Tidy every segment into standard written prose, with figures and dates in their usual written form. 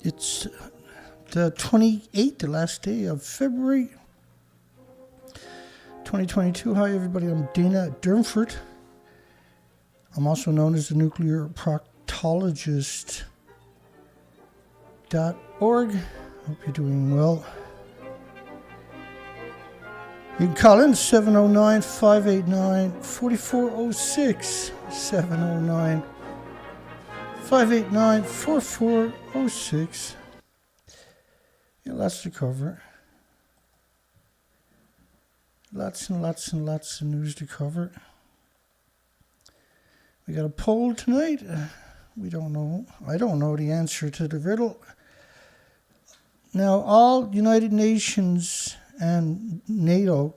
It's the 28th, the last day of February 2022. Hi, everybody. I'm Dana Durnford. I'm also known as the nuclear proctologist.org. Hope you're doing well. You can call in 709-589-4406. 709-589-4406. Yeah, lots to cover. Lots and lots and lots of news to cover. We got a poll tonight. We don't know. I don't know the answer to the riddle. Now, all United Nations and NATO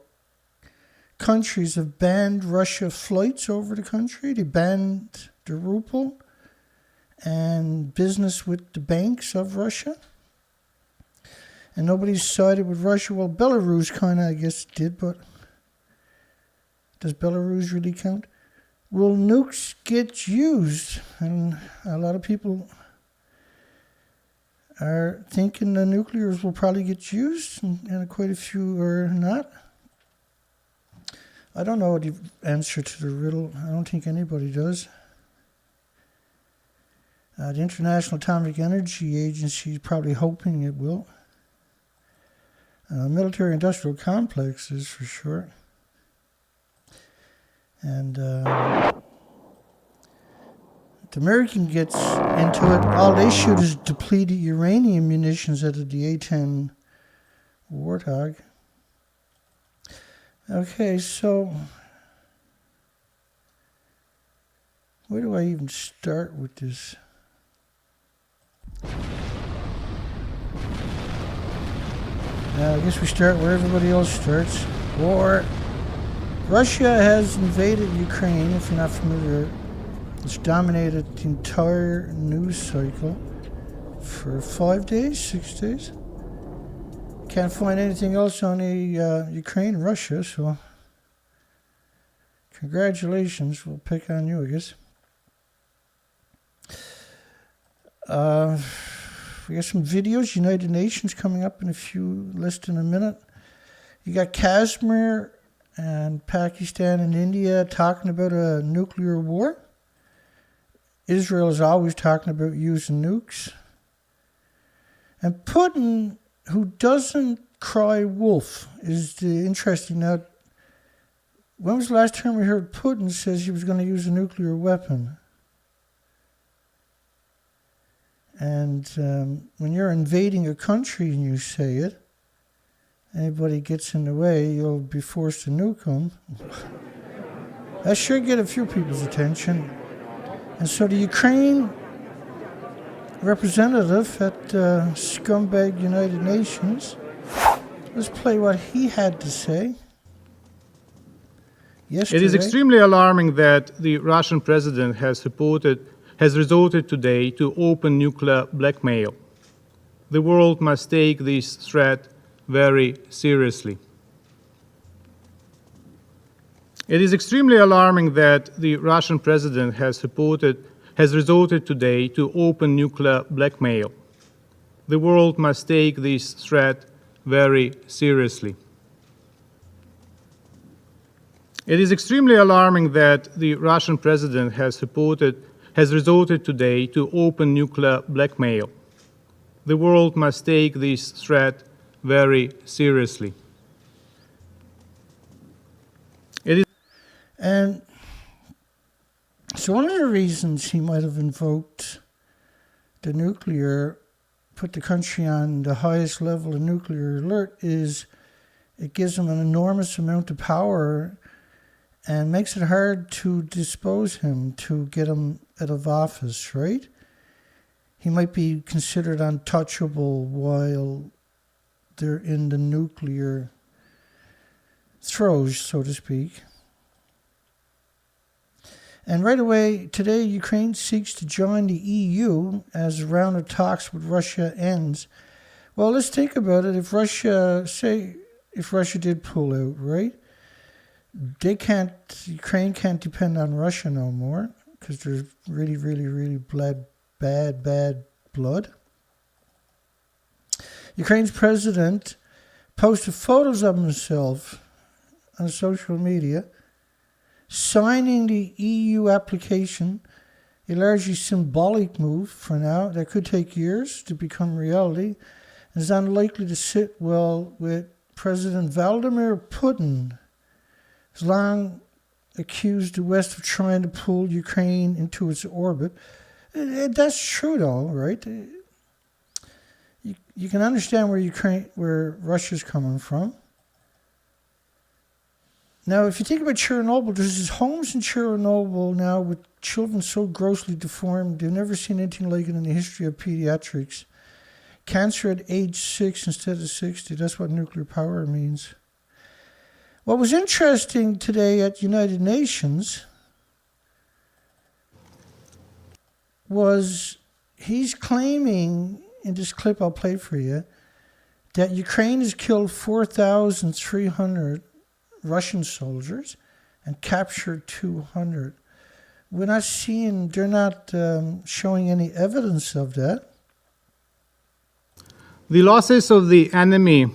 countries have banned Russia flights over the country. They banned the ruble and business with the banks of Russia. And nobody's sided with Russia. Well, Belarus kind of, I guess, did, but does Belarus really count? Will nukes get used? And a lot of people are thinking the nuclears will probably get used, and quite a few are not. I don't know the answer to the riddle. I don't think anybody does. The International Atomic Energy Agency is probably hoping it will. Military-industrial complexes, for sure. And if the American gets into it, all they shoot is depleted uranium munitions out of the A-10 Warthog. Okay, so where do I even start with this? I guess we start where everybody else starts. War. Russia has invaded Ukraine, if you're not familiar. It's dominated the entire news cycle for 5 days, 6 days. Can't find anything else on the Ukraine, Russia, so congratulations. We'll pick on you, I guess. We got some videos, United Nations coming up in a few, less than a minute. You got Kashmir and Pakistan and India talking about a nuclear war. Israel is always talking about using nukes. And Putin, who doesn't cry wolf, is the interesting. Now, when was the last time we heard Putin says he was going to use a nuclear weapon? And when you're invading a country and you say it, anybody gets in the way, you'll be forced to nuke them. That should get a few people's attention. And so the Ukraine representative at scumbag United Nations, let's play what he had to say yesterday. It is extremely alarming that the Russian president has resorted today to open nuclear blackmail. The world must take this threat very seriously. It is extremely alarming that the Russian president has resorted today to open nuclear blackmail. The world must take this threat very seriously. It is extremely alarming that the Russian president has resorted today to open nuclear blackmail. The world must take this threat very seriously. And so one of the reasons he might have invoked the nuclear, put the country on the highest level of nuclear alert, is it gives him an enormous amount of power and makes it hard to dispose him, to get him out of office, right? He might be considered untouchable while they're in the nuclear throes, so to speak. And right away, today, Ukraine seeks to join the EU as a round of talks with Russia ends. Well, let's think about it. If Russia did pull out, right? Ukraine can't depend on Russia no more because there's really, really, really bad blood. Ukraine's president posted photos of himself on social media, signing the EU application, a largely symbolic move for now that could take years to become reality, and is unlikely to sit well with President Vladimir Putin, who's long accused the West of trying to pull Ukraine into its orbit. That's true, though, right? You can understand where Russia's coming from. Now, if you think about Chernobyl, there's these homes in Chernobyl now with children so grossly deformed, they've never seen anything like it in the history of pediatrics. Cancer at age 6 instead of 60, that's what nuclear power means. What was interesting today at United Nations was he's claiming, in this clip I'll play for you, that Ukraine has killed 4,300 Russian soldiers and captured 200. They're not showing any evidence of that. The losses of the enemy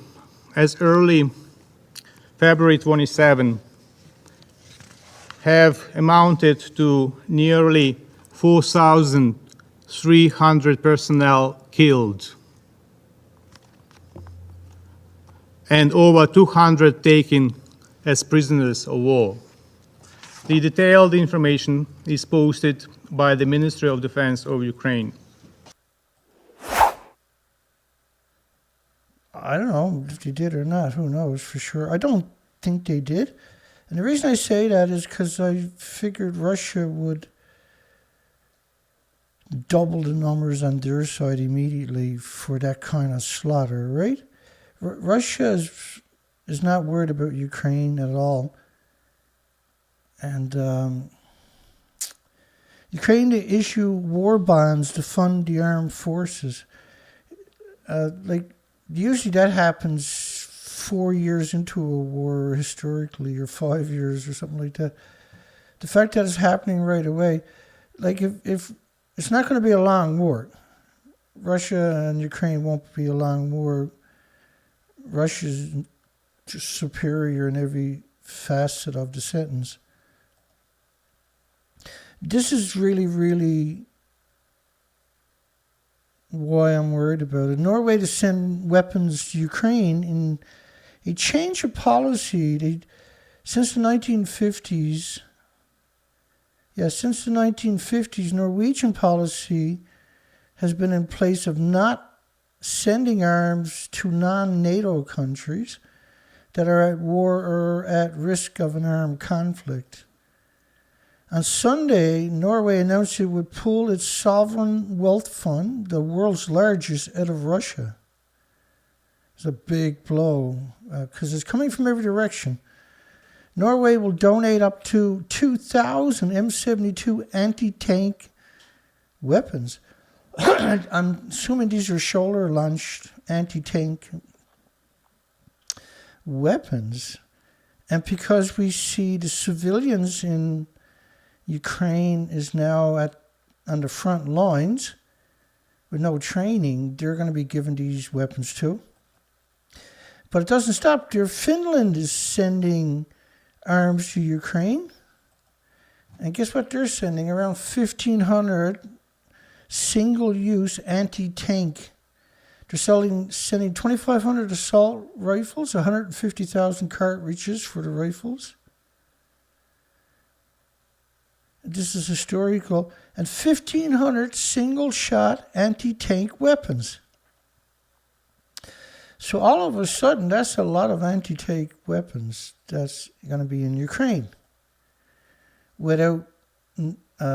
as early February 27 have amounted to nearly 4,300 personnel killed and over 200 taken as prisoners of war. The detailed information is posted by the Ministry of Defense of Ukraine. I don't know if they did or not. Who knows for sure? I don't think they did. And the reason I say that is because I figured Russia would double the numbers on their side immediately for that kind of slaughter, right? Russia is not worried about Ukraine at all. And Ukraine to issue war bonds to fund the armed forces. Usually that happens 4 years into a war historically, or 5 years or something like that. The fact that it's happening right away, like if it's not going to be a long war. Russia and Ukraine won't be a long war. Russia's just superior in every facet of the sentence. This is really, really why I'm worried about it. Norway to send weapons to Ukraine in a change of policy. Since the 1950s, Norwegian policy has been in place of not sending arms to non-NATO countries that are at war or at risk of an armed conflict. On Sunday, Norway announced it would pull its sovereign wealth fund, the world's largest, out of Russia. It's a big blow because it's coming from every direction. Norway will donate up to 2,000 M72 anti-tank weapons. I'm assuming these are shoulder-launched anti-tank weapons. And because we see the civilians in Ukraine is now on the front lines with no training, they're going to be given these weapons too. But it doesn't stop there. Finland is sending arms to Ukraine. And guess what they're sending? Around 1,500 single-use anti-tank. They're sending 2,500 assault rifles, 150,000 cartridges for the rifles. This is historical. And 1,500 single-shot anti-tank weapons. So all of a sudden, that's a lot of anti-tank weapons that's going to be in Ukraine. Without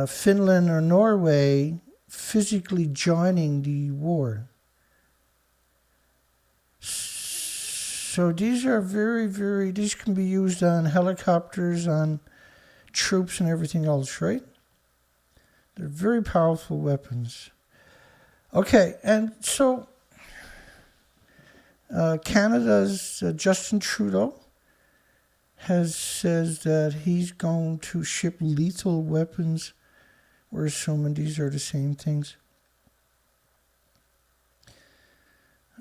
Finland or Norway physically joining the war. So these are these can be used on helicopters, on troops and everything else, right? They're very powerful weapons. Okay, and so Canada's Justin Trudeau says that he's going to ship lethal weapons. We're assuming these are the same things.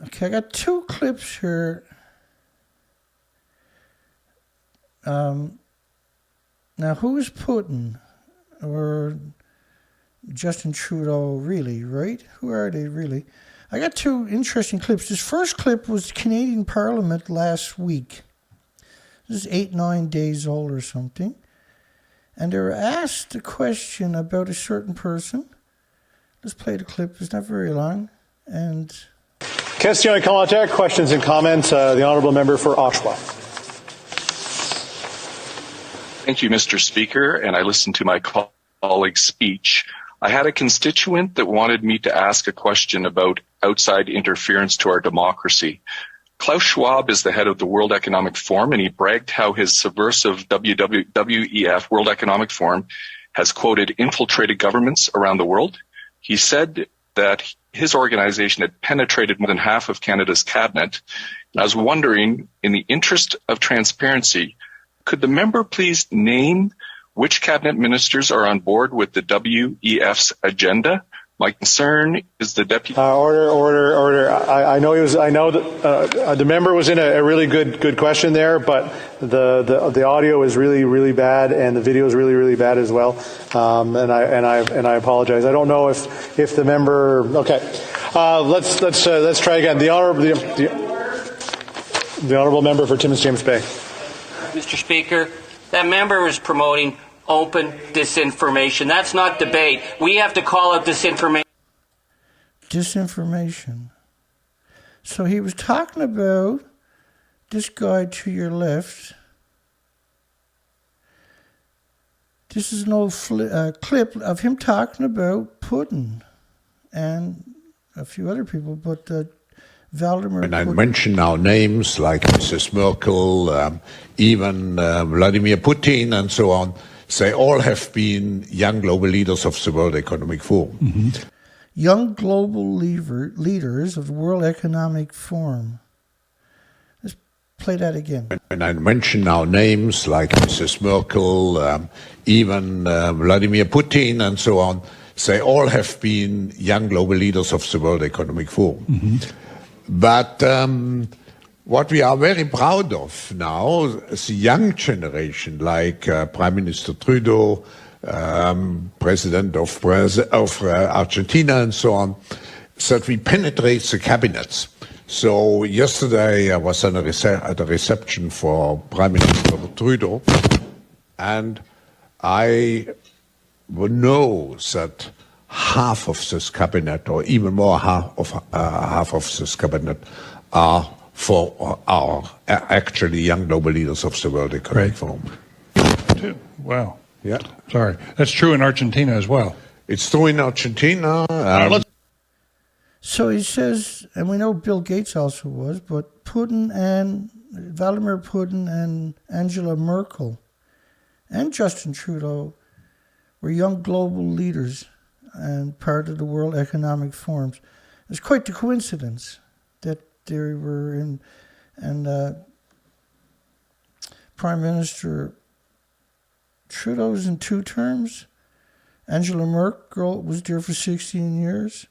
Okay, I got two clips here. Now, who is Putin or Justin Trudeau really, right? Who are they really? I got two interesting clips. This first clip was Canadian Parliament last week. This is 8-9 days old or something. And they were asked a question about a certain person. Let's play the clip. It's not very long. And Question commentaire, questions and comments. The Honourable Member for Oshawa. Thank you, Mr. Speaker, and I listened to my colleague's speech. I had a constituent that wanted me to ask a question about outside interference to our democracy. Klaus Schwab is the head of the World Economic Forum, and he bragged how his subversive WEF, World Economic Forum, has, quoted, infiltrated governments around the world. He said that his organization had penetrated more than half of Canada's cabinet. I was wondering, in the interest of transparency, could the member please name which cabinet ministers are on board with the WEF's agenda? My concern is the deputy. Order. I know that the member was in a really good question there, but the audio is really bad and the video is really bad as well. And I apologize. I don't know if the member. Okay, let's try again. The honourable member for Timmins James Bay. Mr. Speaker, that member was promoting open disinformation. That's not debate. We have to call out disinformation. Disinformation. So he was talking about this guy to your left. This is an old clip of him talking about Putin and a few other people, but Vladimir And I Putin. mention now names like Mrs. Merkel, even Vladimir Putin and so on. They all have been young global leaders of the World Economic Forum. Mm-hmm. Young global leaders of the World Economic Forum. Let's play that again. And I mention now names like Mrs. Merkel, even Vladimir Putin and so on. They all have been young global leaders of the World Economic Forum. Mm-hmm. But what we are very proud of now is the young generation, like Prime Minister Trudeau, President of Argentina and so on, that we penetrate the cabinets. So yesterday I was at a reception for Prime Minister Trudeau, and I know that half of this cabinet, or even more half of this cabinet, are actually young global leaders of the World Economic Forum. Wow. Yeah. Sorry. That's true in Argentina as well. It's true in Argentina. So he says, and we know Bill Gates also was, but Vladimir Putin and Angela Merkel and Justin Trudeau were young global leaders and part of the World Economic Forums. It's quite the coincidence that they were in, and Prime Minister Trudeau's in 2 terms. Angela Merkel was there for 16 years.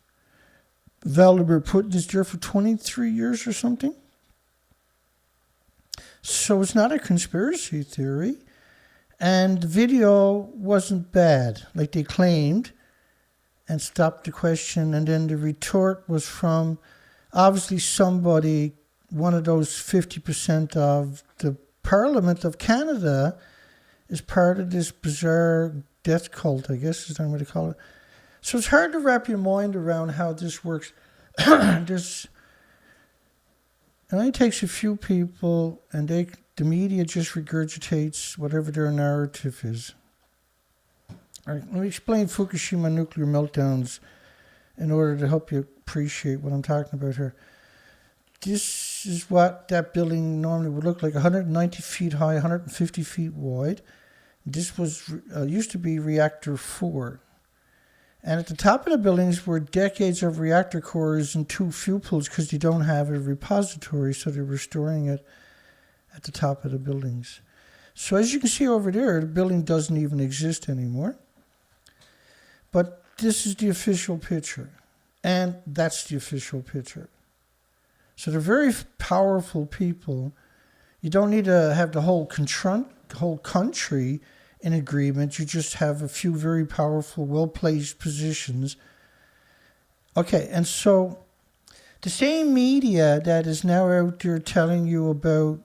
Vladimir Putin is there for 23 years or something. So it's not a conspiracy theory. And the video wasn't bad, like they claimed, and stopped the question. And then the retort was from, obviously, somebody, one of those 50% of the Parliament of Canada is part of this bizarre death cult, I guess is what I'm going to call it. So it's hard to wrap your mind around how this works. It only takes a few people, and the media just regurgitates whatever their narrative is. All right, let me explain Fukushima nuclear meltdowns in order to help you appreciate what I'm talking about here. This is what that building normally would look like, 190 feet high, 150 feet wide. This was used to be reactor 4. And at the top of the buildings were decades of reactor cores and 2 fuel pools because you don't have a repository, so they were storing it at the top of the buildings. So as you can see over there, the building doesn't even exist anymore. But this is the official picture. And that's the official picture. So they're very powerful people. You don't need to have the whole country in agreement. You just have a few very powerful, well-placed positions. Okay, and so the same media that is now out there telling you about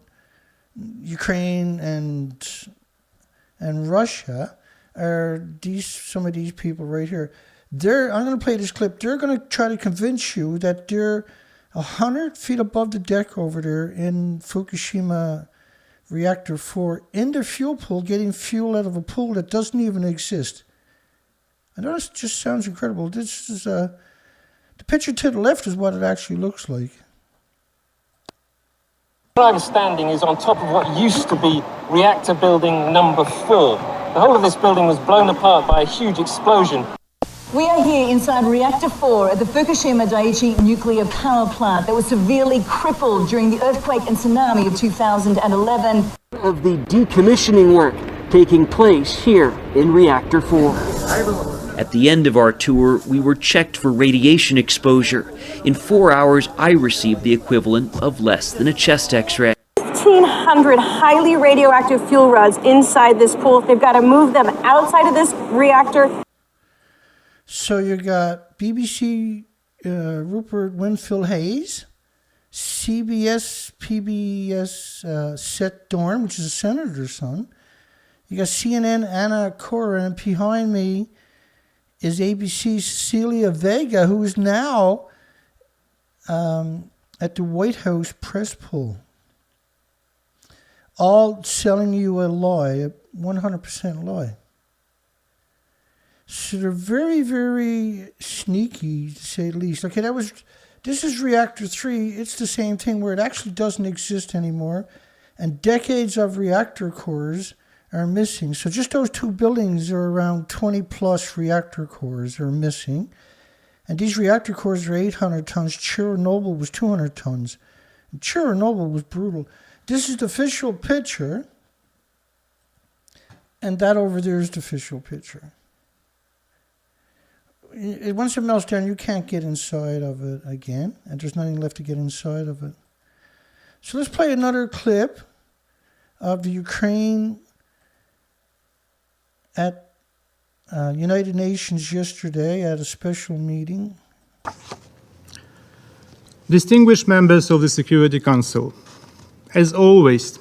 Ukraine and Russia are some of these people right here. I'm going to play this clip. They're going to try to convince you that they're 100 feet above the deck over there in Fukushima Reactor 4 in the fuel pool, getting fuel out of a pool that doesn't even exist. I know this just sounds incredible. This is the picture to the left is what it actually looks like. Where I was standing is on top of what used to be reactor building number 4. The whole of this building was blown apart by a huge explosion. We are here inside Reactor 4 at the Fukushima Daiichi nuclear power plant that was severely crippled during the earthquake and tsunami of 2011. Of the decommissioning work taking place here in Reactor 4. At the end of our tour, we were checked for radiation exposure. In 4 hours, I received the equivalent of less than a chest X-ray. 1,500 highly radioactive fuel rods inside this pool. They've got to move them outside of this reactor. So you got BBC Rupert Winfield Hayes, CBS PBS Seth Dorn, which is a senator's son. You got CNN Anna Cora, and behind me is ABC's Cecilia Vega, who is now at the White House press pool. All selling you a lie, a 100% lie. So they're very, very sneaky, to say the least. Okay, this is Reactor 3. It's the same thing where it actually doesn't exist anymore. And decades of reactor cores are missing. So just those two buildings are around 20 plus reactor cores are missing. And these reactor cores are 800 tons. Chernobyl was 200 tons. And Chernobyl was brutal. This is the official picture. And that over there is the official picture. Once it melts down, you can't get inside of it again. And there's nothing left to get inside of it. So let's play another clip of the Ukraine at United Nations yesterday at a special meeting. Distinguished members of the Security Council, as always,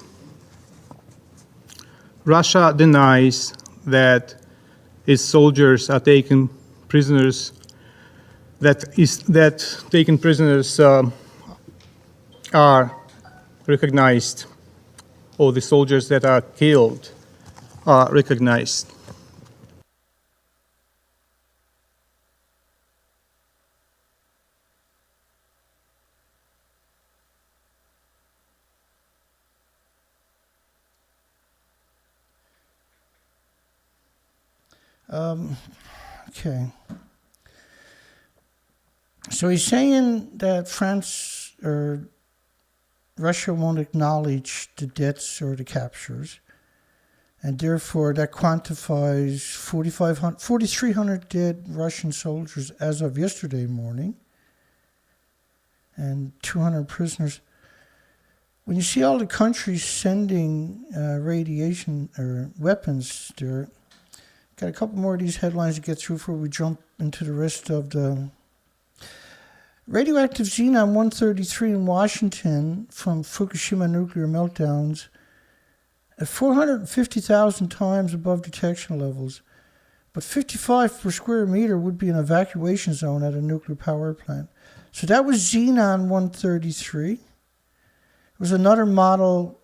Russia denies that its soldiers are taken prisoners, that taken prisoners are recognized, or the soldiers that are killed are recognized. Okay. So he's saying that France or Russia won't acknowledge the deaths or the captures, and therefore that quantifies 4,300 dead Russian soldiers as of yesterday morning, and 200 prisoners. When you see all the countries sending radiation or weapons there, got a couple more of these headlines to get through before we jump into the rest of the radioactive xenon-133 in Washington from Fukushima nuclear meltdowns at 450,000 times above detection levels, but 55 per square meter would be an evacuation zone at a nuclear power plant. So that was xenon-133. It was another model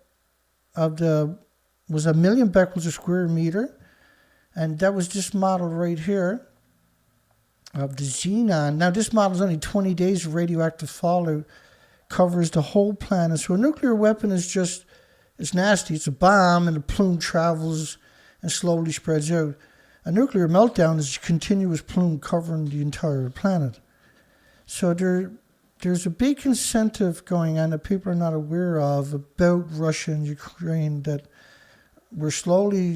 of was a million becquerels a square meter. And that was this model right here of the xenon. Now, this model is only 20 days of radioactive fallout, covers the whole planet. So a nuclear weapon is just, it's nasty. It's a bomb, and the plume travels and slowly spreads out. A nuclear meltdown is a continuous plume covering the entire planet. So there's a big incentive going on that people are not aware of about Russia and Ukraine, that we're slowly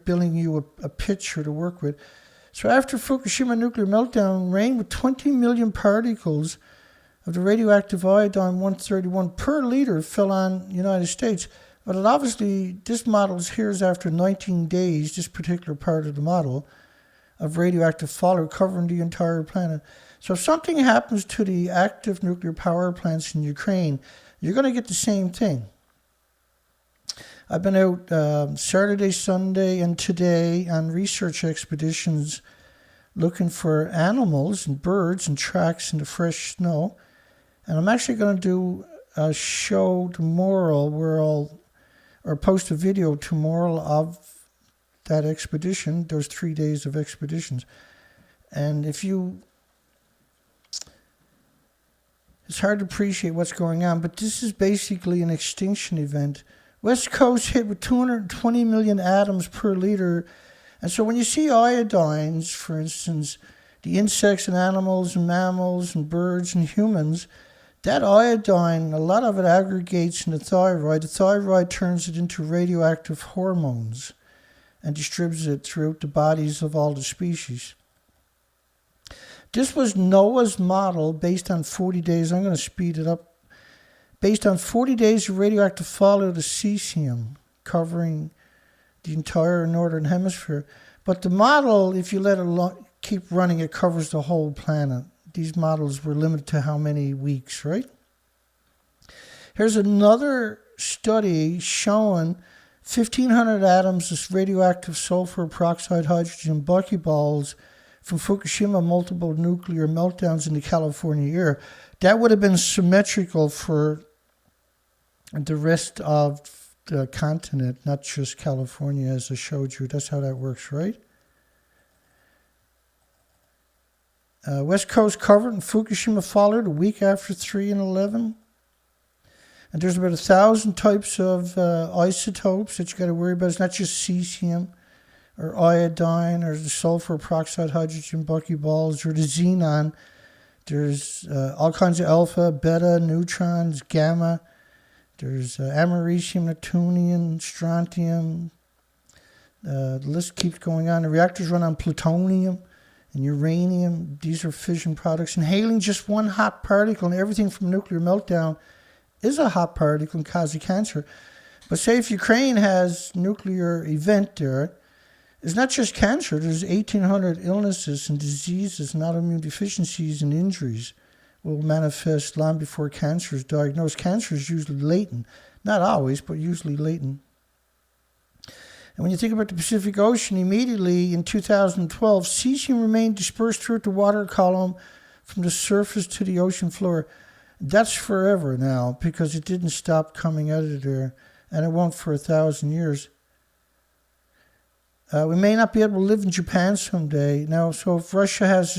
building you a picture to work with. So after Fukushima nuclear meltdown, rain with 20 million particles of the radioactive iodine 131 per liter fell on the United States. But it obviously, this model here is after 19 days, this particular part of the model, of radioactive fallout covering the entire planet. So if something happens to the active nuclear power plants in Ukraine, you're going to get the same thing. I've been out Saturday, Sunday, and today on research expeditions looking for animals and birds and tracks in the fresh snow. And I'm actually going to do a show tomorrow where or post a video tomorrow of that expedition, those 3 days of expeditions. And it's hard to appreciate what's going on, but this is basically an extinction event. West Coast hit with 220 million atoms per liter. And so when you see iodines, for instance, the insects and animals and mammals and birds and humans, that iodine, a lot of it aggregates in the thyroid. The thyroid turns it into radioactive hormones and distributes it throughout the bodies of all the species. This was Noah's model based on 40 days. I'm going to speed it up. Based on 40 days of radioactive fallout of cesium covering the entire northern hemisphere. But the model, if you let it keep running, it covers the whole planet. These models were limited to how many weeks, right? Here's another study showing 1,500 atoms of radioactive sulfur, peroxide, hydrogen, buckyballs from Fukushima multiple nuclear meltdowns in the California air. That would have been symmetrical for the rest of the continent, not just California, as I showed you. That's how that works, right? West Coast covered in Fukushima followed a week after 3/11. And there's about 1,000 types of isotopes that you got to worry about. It's not just cesium or iodine or the sulfur, peroxide, hydrogen, buckyballs, or the xenon. There's all kinds of alpha, beta, neutrons, gamma. There's americium, neptunium, strontium. The list keeps going on. The reactors run on plutonium and uranium. These are fission products. And helium, just one hot particle, and everything from nuclear meltdown is a hot particle and causes cancer. But say if Ukraine has nuclear event there, it's not just cancer. There's 1,800 illnesses and diseases and autoimmune deficiencies and injuries will manifest long before cancer is diagnosed. Cancer is usually latent. Not always, but usually latent. And when you think about the Pacific Ocean, immediately in 2012, cesium remained dispersed throughout the water column from the surface to the ocean floor. That's forever now because it didn't stop coming out of there, and it won't for 1,000 years. We may not be able to live in Japan someday. Now, so if Russia has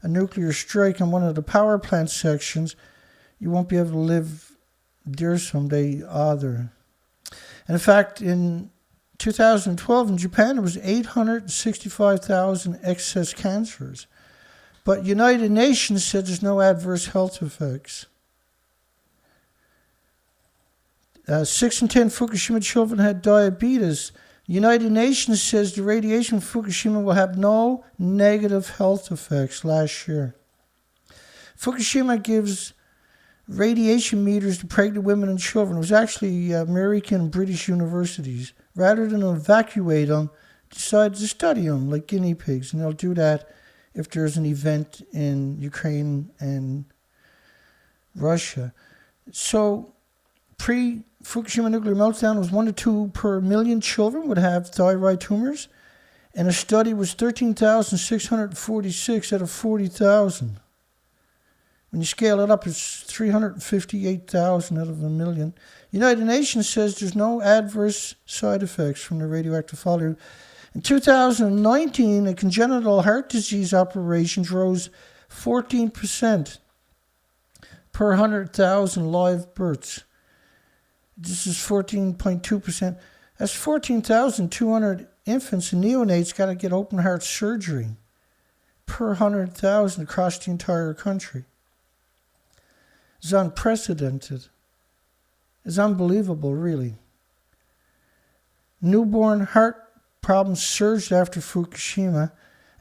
a nuclear strike on one of the power plant sections, you won't be able to live there someday either. And in fact, in 2012 in Japan, there was 865,000 excess cancers. But United Nations said there's no adverse health effects. 6 in 10 Fukushima children had diabetes. United Nations says the radiation from Fukushima will have no negative health effects last year. Fukushima gives radiation meters to pregnant women and children. It was actually American and British universities. Rather than evacuate them, decided to study them like guinea pigs. And they'll do that if there's an event in Ukraine and Russia. So pre-Fukushima nuclear meltdown was 1 to 2 per million children would have thyroid tumors. And a study was 13,646 out of 40,000. When you scale it up, it's 358,000 out of a million. United Nations says there's no adverse side effects from the radioactive fallout. In 2019, the congenital heart disease operations rose 14% per 100,000 live births. This is 14.2%. That's 14,200 infants and neonates got to get open heart surgery per 100,000 across the entire country. It's unprecedented. It's unbelievable, really. Newborn heart problems surged after Fukushima.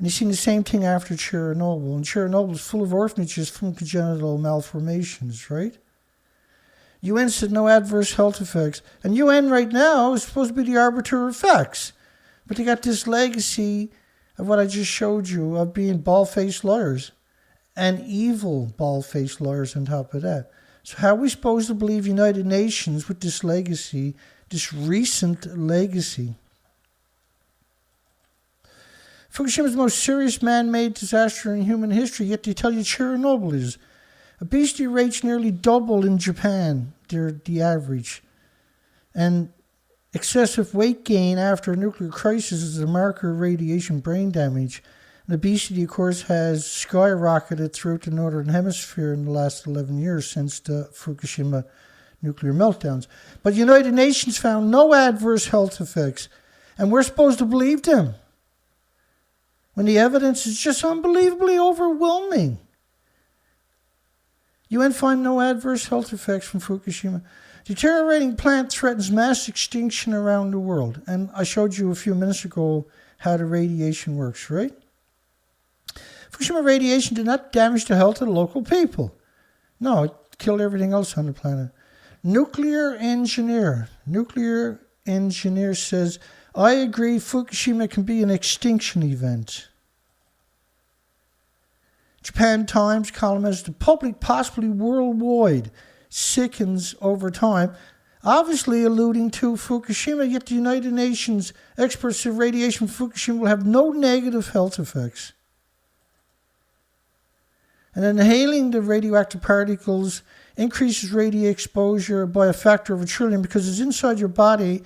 And you've seen the same thing after Chernobyl. And Chernobyl is full of orphanages from congenital malformations, right? UN said no adverse health effects. And UN right now is supposed to be the arbiter of facts. But they got this legacy of what I just showed you of being bald-faced liars. And evil bald-faced liars on top of that. So how are we supposed to believe United Nations with this legacy, this recent legacy? Fukushima is the most serious man-made disaster in human history, yet they tell you Chernobyl is. Obesity rates nearly double in Japan, they're the average. And excessive weight gain after a nuclear crisis is a marker of radiation brain damage. And obesity, of course, has skyrocketed throughout the northern hemisphere in the last 11 years since the Fukushima nuclear meltdowns. But the United Nations found no adverse health effects, and we're supposed to believe them when the evidence is just unbelievably overwhelming. UN find no adverse health effects from Fukushima. Deteriorating plant threatens mass extinction around the world. And I showed you a few minutes ago how the radiation works, right? Fukushima radiation did not damage the health of the local people. No, it killed everything else on the planet. Nuclear engineer says, I agree Fukushima can be an extinction event. Japan Times column as the public, possibly worldwide, sickens over time, obviously alluding to Fukushima, yet the United Nations experts say radiation from Fukushima will have no negative health effects. And inhaling the radioactive particles increases radio exposure by a factor of 1 trillion because it's inside your body,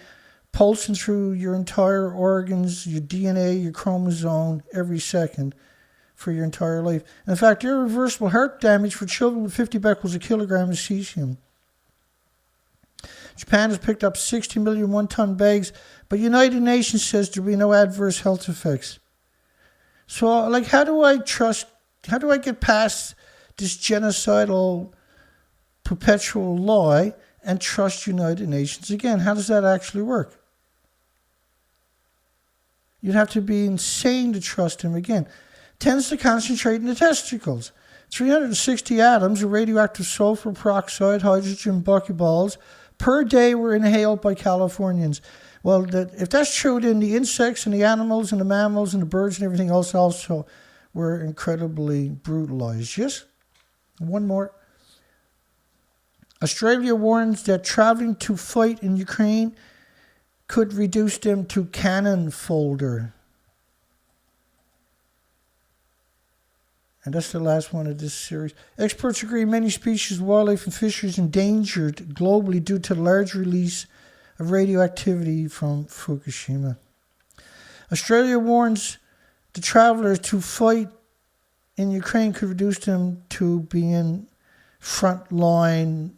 pulsing through your entire organs, your DNA, your chromosome every second for your entire life. And in fact, irreversible heart damage for children with 50 becquerels a kilogram of cesium. Japan has picked up 60 million one-ton bags, but United Nations says there will be no adverse health effects. So, how do I get past this genocidal perpetual lie and trust United Nations again? How does that actually work? You'd have to be insane to trust him again. Tends to concentrate in the testicles. 360 atoms of radioactive sulfur peroxide, hydrogen buckyballs per day were inhaled by Californians. Well, if that's true, then the insects and the animals and the mammals and the birds and everything else also were incredibly brutalized. Yes? One more. Australia warns that traveling to fight in Ukraine could reduce them to cannon fodder. And that's the last one of this series. Experts agree many species of wildlife and fisheries endangered globally due to the large release of radioactivity from Fukushima. Australia warns the travelers to fight in Ukraine could reduce them to being frontline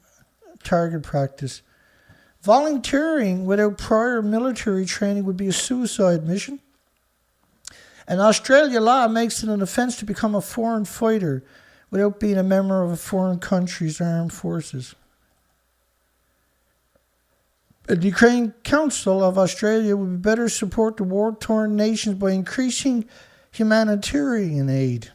target practice. Volunteering without prior military training would be a suicide mission. And Australia law makes it an offense to become a foreign fighter without being a member of a foreign country's armed forces. The Ukraine Council of Australia would better support the war-torn nations by increasing humanitarian aid,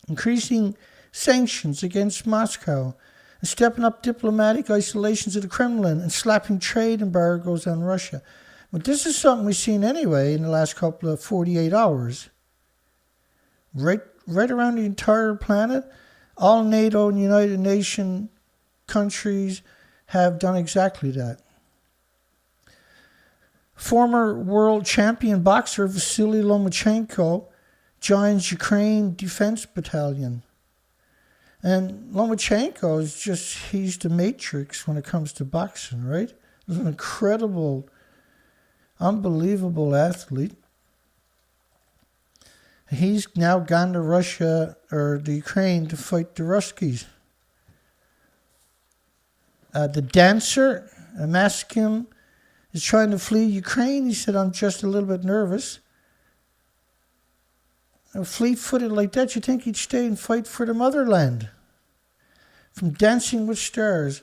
increasing sanctions against Moscow, and stepping up diplomatic isolations of the Kremlin and slapping trade embargoes on Russia. But this is something we've seen anyway in the last couple of 48 hours. Right around the entire planet, all NATO and United Nations countries have done exactly that. Former world champion boxer Vasiliy Lomachenko joins Ukraine Defense Battalion. And Lomachenko is he's the matrix when it comes to boxing, right? He's an incredible, unbelievable athlete. He's now gone to Russia or the Ukraine to fight the Ruskies. The dancer, Maksim, is trying to flee Ukraine. He said, I'm just a little bit nervous. Fleet-footed like that, you think he'd stay and fight for the motherland? From Dancing with Stars.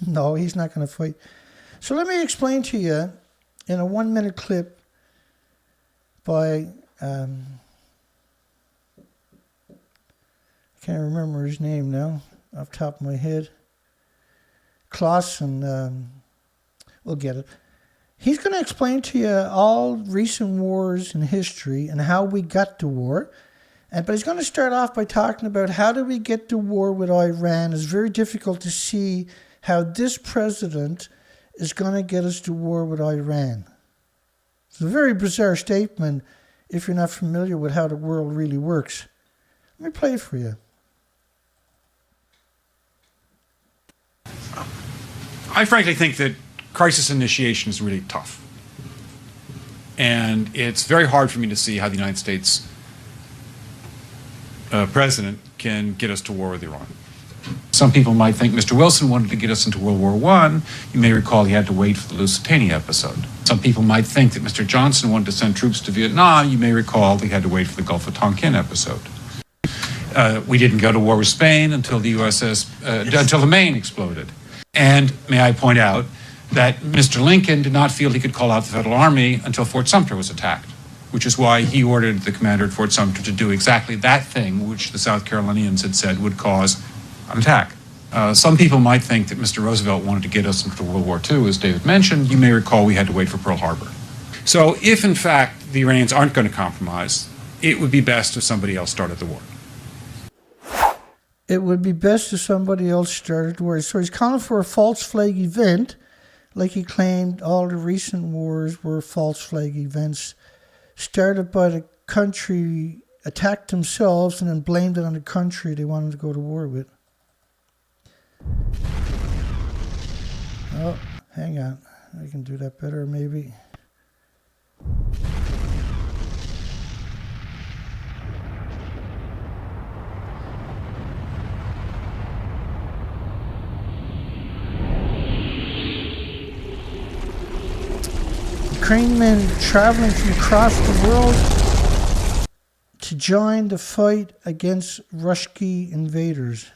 No, he's not going to fight. So let me explain to you in a 1-minute clip by, I can't remember his name now, off the top of my head. Clausen, we'll get it. He's going to explain to you all recent wars in history and how we got to war. But he's going to start off by talking about how do we get to war with Iran. It's very difficult to see how this president is going to get us to war with Iran. It's a very bizarre statement if you're not familiar with how the world really works. Let me play it for you. I frankly think that crisis initiation is really tough. And it's very hard for me to see how the United States president can get us to war with Iran. Some people might think Mr. Wilson wanted to get us into World War I. You may recall he had to wait for the Lusitania episode. Some people might think that Mr. Johnson wanted to send troops to Vietnam. You may recall he had to wait for the Gulf of Tonkin episode. We didn't go to war with Spain until the until the Maine exploded. And may I point out that Mr. Lincoln did not feel he could call out the Federal Army until Fort Sumter was attacked, which is why he ordered the commander at Fort Sumter to do exactly that thing which the South Carolinians had said would cause an attack. Some people might think that Mr. Roosevelt wanted to get us into World War II, as David mentioned. You may recall we had to wait for Pearl Harbor. So if, in fact, the Iranians aren't going to compromise, it would be best if somebody else started the war. It would be best if somebody else started the war. So he's calling for a false flag event, like he claimed all the recent wars were false flag events started by the country, attacked themselves, and then blamed it on the country they wanted to go to war with. Oh, hang on. I can do that better, maybe. Ukrainian men traveling from across the world to join the fight against Russian invaders.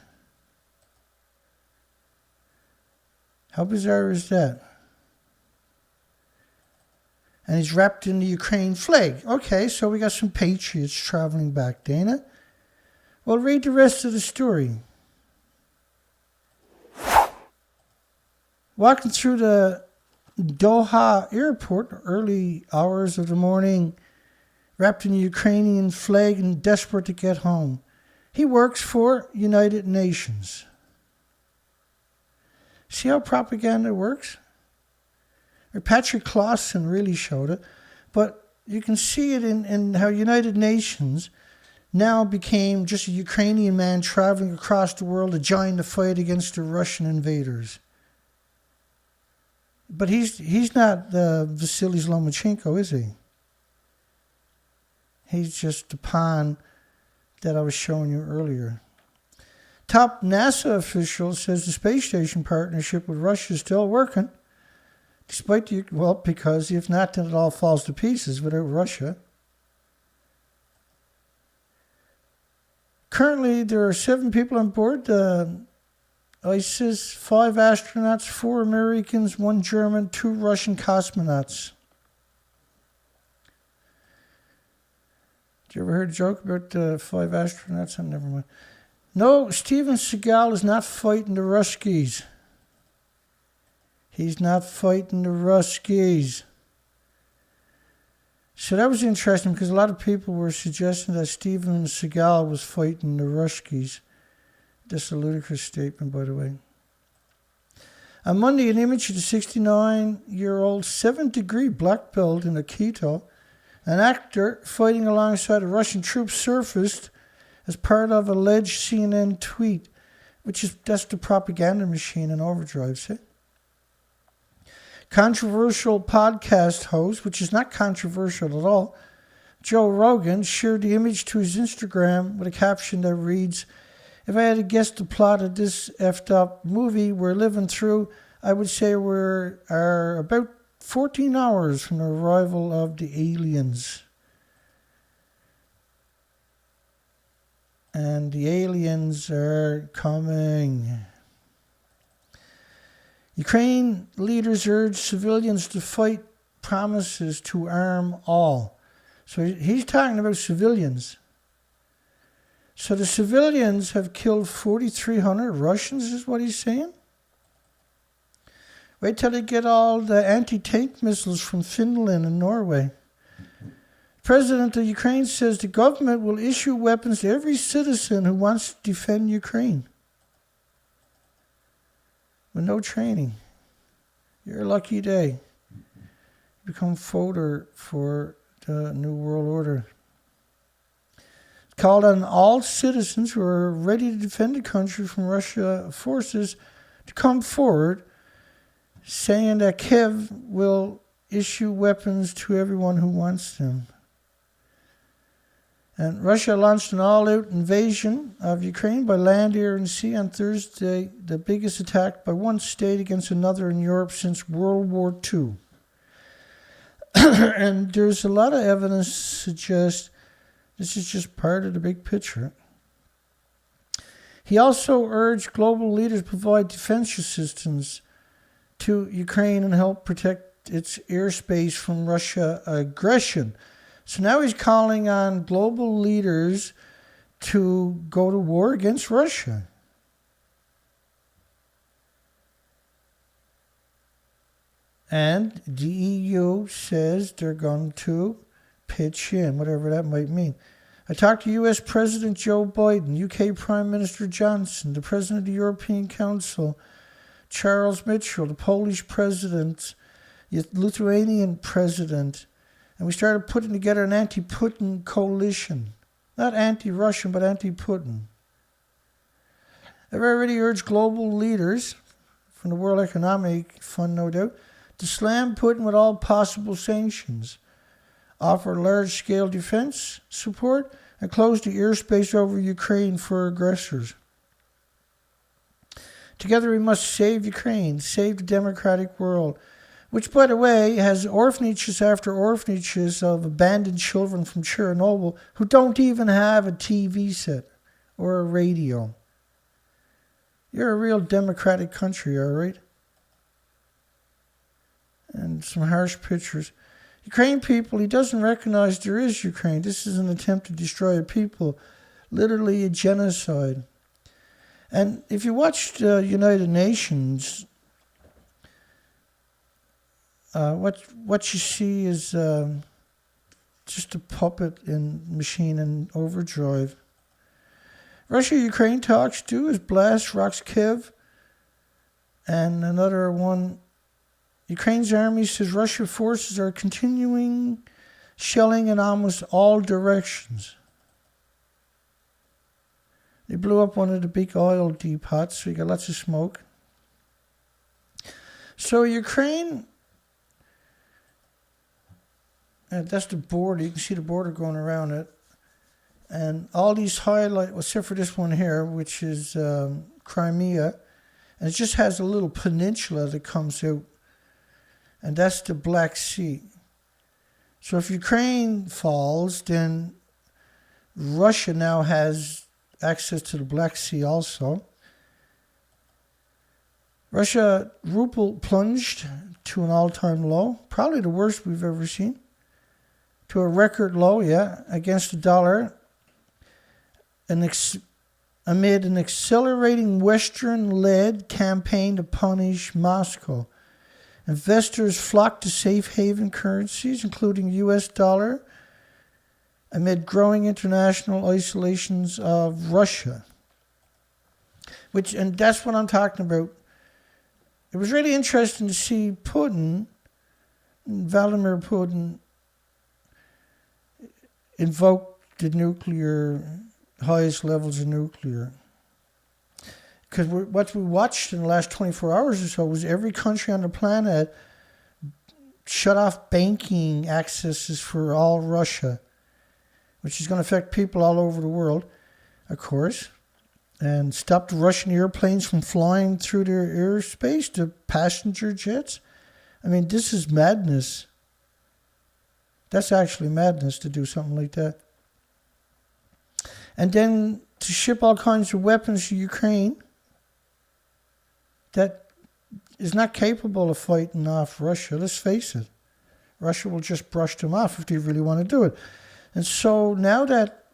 How bizarre is that? And he's wrapped in the Ukraine flag. Okay, so we got some patriots traveling back, Dana. Well, read the rest of the story. Walking through the Doha airport, early hours of the morning, wrapped in the Ukrainian flag and desperate to get home. He works for United Nations. See how propaganda works? Or Patrick Clausen really showed it, but you can see it in how United Nations now became just a Ukrainian man traveling across the world to join the fight against the Russian invaders. But he's not Vasiliy Lomachenko, is he? He's just the pawn that I was showing you earlier. Top NASA official says the space station partnership with Russia is still working, despite because if not, then it all falls to pieces without Russia. Currently, there are 7 people on board. ISIS, 5 astronauts, 4 Americans, 1 German, 2 Russian cosmonauts. Did you ever hear a joke about 5 astronauts? Oh, never mind. No, Steven Seagal is not fighting the Ruskies. He's not fighting the Ruskies. So that was interesting because a lot of people were suggesting that Steven Seagal was fighting the Ruskies. That's a ludicrous statement, by the way. On Monday, an image of the 69-year-old 7th-degree black belt in Aikido, an actor fighting alongside a Russian troop, surfaced as part of an alleged CNN tweet, that's the propaganda machine in overdrive, see? Controversial podcast host, which is not controversial at all, Joe Rogan, shared the image to his Instagram with a caption that reads, "If I had to guess the plot of this effed up movie we're living through, I would say are about 14 hours from the arrival of the aliens." And the aliens are coming. Ukraine leaders urge civilians to fight promises to arm all. So he's talking about civilians. So the civilians have killed 4,300 Russians, is what he's saying? Wait till they get all the anti-tank missiles from Finland and Norway. President of Ukraine says the government will issue weapons to every citizen who wants to defend Ukraine. With no training. You're a lucky day. You become fodder for the New World Order. It's called on all citizens who are ready to defend the country from Russian forces to come forward, saying that Kiev will issue weapons to everyone who wants them. And Russia launched an all-out invasion of Ukraine by land, air, and sea on Thursday, the biggest attack by one state against another in Europe since World War II. And there's a lot of evidence to suggest this is just part of the big picture. He also urged global leaders to provide defense assistance to Ukraine and help protect its airspace from Russia aggression. So now he's calling on global leaders to go to war against Russia. And the EU says they're going to pitch in, whatever that might mean. I talked to U.S. President Joe Biden, UK Prime Minister Johnson, the President of the European Council, Charles Michel, the Polish President, the Lithuanian President, and we started putting together an anti-Putin coalition. Not anti-Russian, but anti-Putin. I've already urged global leaders, from the World Economic Fund no doubt, to slam Putin with all possible sanctions, offer large-scale defense support, and close the airspace over Ukraine for aggressors. Together we must save Ukraine, save the democratic world, which, by the way, has orphanages after orphanages of abandoned children from Chernobyl who don't even have a TV set or a radio. You're a real democratic country, all right? And some harsh pictures. Ukraine people, he doesn't recognize there is Ukraine. This is an attempt to destroy a people, literally a genocide. And if you watch the United Nations, what you see is just a puppet machine in overdrive. Russia-Ukraine talks too is blast rocks Kiev, and another one. Ukraine's army says Russian forces are continuing shelling in almost all directions. They blew up one of the big oil depots, so you got lots of smoke. So Ukraine, that's the border. You can see the border going around it. And all these highlights, except for this one here, which is Crimea, and it just has a little peninsula that comes out. And that's the Black Sea. So if Ukraine falls, then Russia now has access to the Black Sea also. Russia ruble plunged to an all-time low, probably the worst we've ever seen, to a record low, against the dollar, amid an accelerating Western-led campaign to punish Moscow. Investors flocked to safe haven currencies, including US dollar, amid growing international isolations of Russia. And that's what I'm talking about. It was really interesting to see Vladimir Putin, invoke the highest levels of nuclear. Because what we watched in the last 24 hours or so was every country on the planet shut off banking accesses for all Russia, which is going to affect people all over the world, of course, and stopped Russian airplanes from flying through their airspace to passenger jets. I mean, this is madness. That's actually madness to do something like that. And then to ship all kinds of weapons to Ukraine that is not capable of fighting off Russia. Let's face it. Russia will just brush them off if they really want to do it. And so now that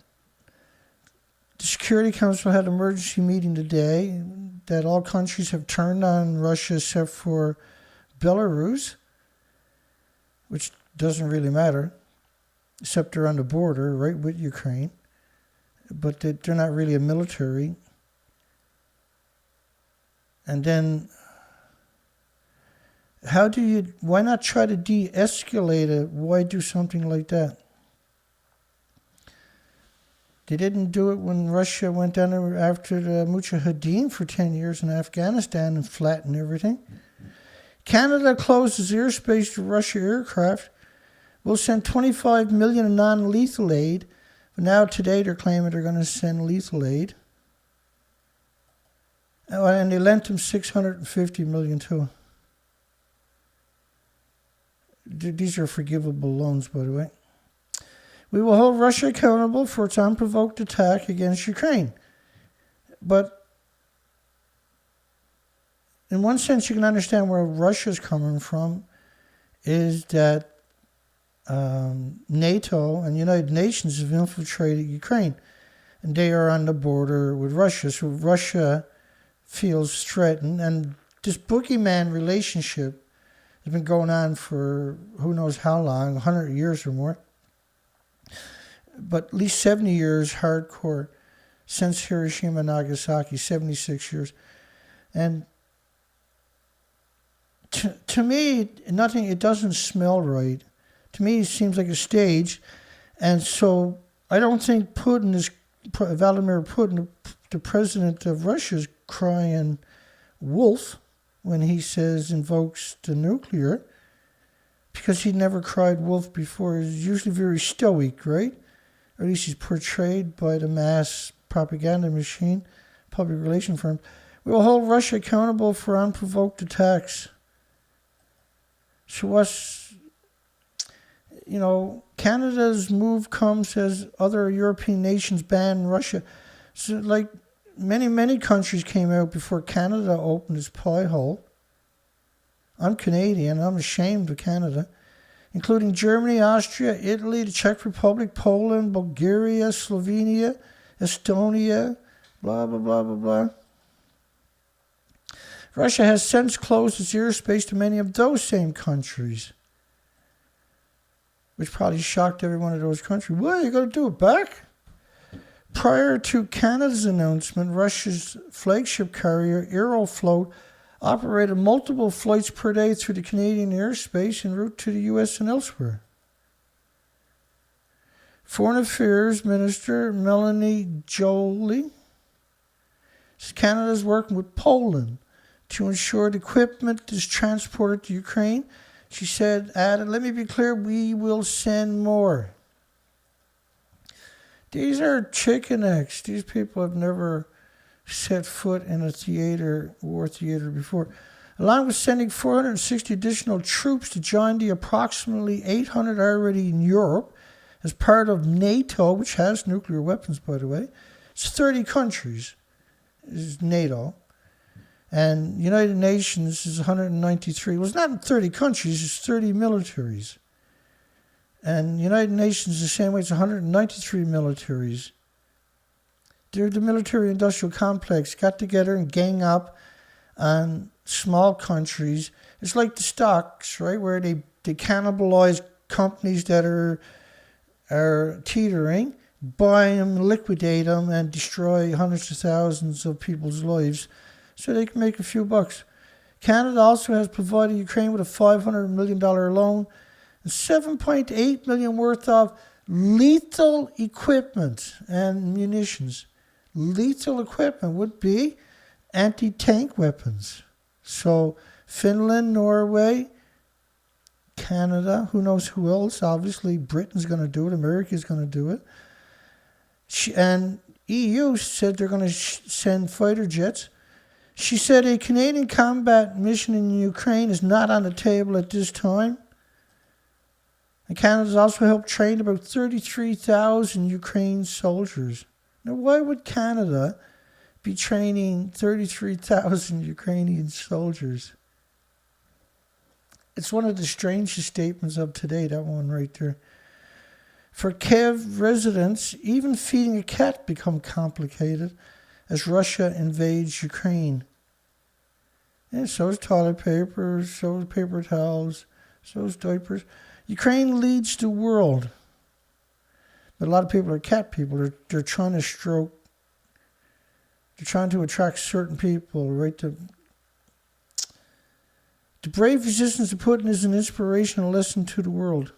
the Security Council had an emergency meeting today, that all countries have turned on Russia except for Belarus, which doesn't really matter, except they're on the border right with Ukraine, but they're not really a military. And then why not try to de-escalate it? Why do something like that? They didn't do it when Russia went down there after the Mujahideen for 10 years in Afghanistan and flattened everything. Canada closes airspace to Russian aircraft. We'll send $25 million in non-lethal aid. But now today they're claiming they're going to send lethal aid. And they lent them $650 million too. These are forgivable loans, by the way. We will hold Russia accountable for its unprovoked attack against Ukraine. But in one sense, you can understand where Russia's coming from, is that NATO and the United Nations have infiltrated Ukraine. And they are on the border with Russia. So Russia feels threatened. And this boogeyman relationship has been going on for who knows how long, 100 years or more. But at least 70 years hardcore since Hiroshima and Nagasaki, 76 years. And to me, it doesn't smell right. To me, it seems like a stage. And so I don't think Vladimir Putin, the president of Russia, is crying wolf when he invokes the nuclear, because he never cried wolf before. He's usually very stoic, right? Or at least he's portrayed by the mass propaganda machine, public relation firm. We will hold Russia accountable for unprovoked attacks. So Canada's move comes as other European nations ban Russia. So like many countries came out before Canada opened its pie hole. I'm Canadian. I'm ashamed of Canada, including Germany, Austria, Italy, the Czech Republic, Poland, Bulgaria, Slovenia, Estonia, blah, blah, blah, blah, blah. Russia has since closed its airspace to many of those same countries, which probably shocked every one of those countries. What, you going to do it back? Prior to Canada's announcement, Russia's flagship carrier, Aeroflot, operated multiple flights per day through the Canadian airspace en route to the U.S. and elsewhere. Foreign Affairs Minister Melanie Joly says Canada is working with Poland to ensure the equipment is transported to Ukraine. She added, let me be clear, we will send more. These are chicken eggs. These people have never set foot in a war theater before. Along with sending 460 additional troops to join the approximately 800 already in Europe as part of NATO, which has nuclear weapons, by the way. It's 30 countries is NATO. And United Nations is 193. Well, it's not 30 countries, it's 30 militaries. And United Nations the same way, it's 193 militaries. They're the military-industrial complex got together and gang up on small countries. It's like the stocks, right, where they cannibalize companies that are teetering, buy them, liquidate them, and destroy hundreds of thousands of people's lives so they can make a few bucks. Canada also has provided Ukraine with a $500 million loan and $7.8 million worth of lethal equipment and munitions. Lethal equipment would be anti-tank weapons. So Finland, Norway, Canada, who knows who else? Obviously, Britain's going to do it. America's going to do it. And EU said they're going to send fighter jets. She said a Canadian combat mission in Ukraine is not on the table at this time. And Canada's also helped train about 33,000 Ukraine soldiers. Now, why would Canada be training 33,000 Ukrainian soldiers? it's one of the strangest statements of today, that one right there. For Kiev residents, even feeding a cat become complicated as Russia invades Ukraine. And so is toilet paper, so is paper towels, so is diapers. Ukraine leads the world. But a lot of people are cat people. They're trying to stroke. They're trying to attract certain people, right? The brave resistance to Putin is an inspirational lesson to the world.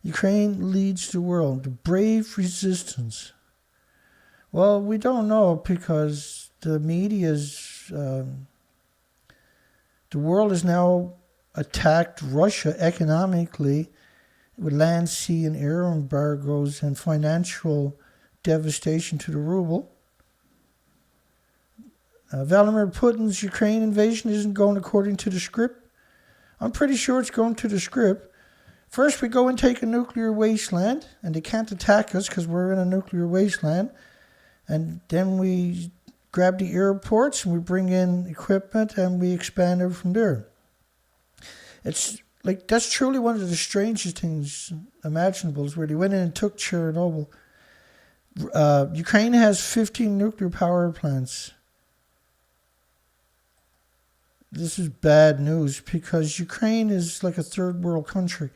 Ukraine leads the world. The brave resistance. Well, we don't know because the media's... the world has now attacked Russia economically with land, sea, and air embargoes and financial devastation to the ruble. Vladimir Putin's Ukraine invasion isn't going according to the script. I'm pretty sure it's going to the script. First, we go and take a nuclear wasteland, and they can't attack us because we're in a nuclear wasteland. And then we grab the airports, and we bring in equipment, and we expand it from there. It's like, that's truly one of the strangest things imaginable, is where they went in and took Chernobyl. Ukraine has 15 nuclear power plants. This is bad news because Ukraine is like a third world country.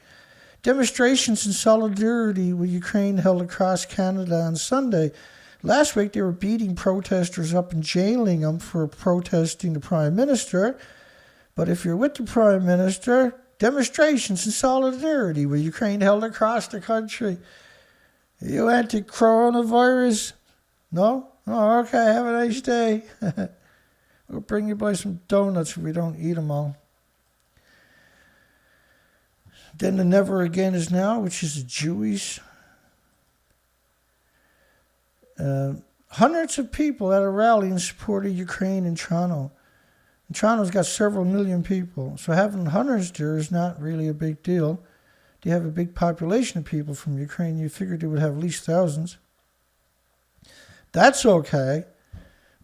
Demonstrations in solidarity with Ukraine held across Canada on Sunday. Last week they were beating protesters up and jailing them for protesting the Prime Minister. But if you're with the Prime Minister, demonstrations in solidarity with Ukraine held across the country. You anti-coronavirus? No? Oh, okay, have a nice day. We'll bring you by some donuts if we don't eat them all. Then the Never Again Is Now, which is a Jewish. Hundreds of people at a rally in support of Ukraine in Toronto. And Toronto's got several million people, so having hundreds there is not really a big deal. They have a big population of people from Ukraine. You figured they would have at least thousands. That's okay.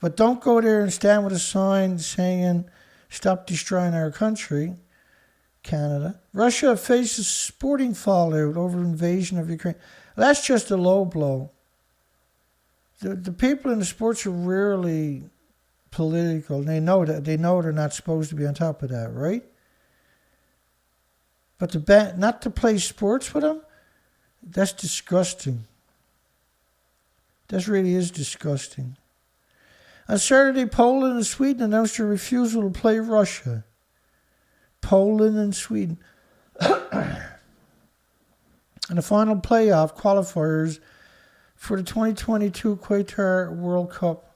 But don't go there and stand with a sign saying, "Stop destroying our country," Canada. Russia faces sporting fallout over invasion of Ukraine. That's just a low blow. The people in the sports are rarely political. They know that. They know they're not supposed to be on top of that, right? But not to play sports with them, that's disgusting. That really is disgusting. On Saturday, Poland and Sweden announced their refusal to play Russia. Poland and Sweden. And the final playoff qualifiers for the 2022 Qatar World Cup.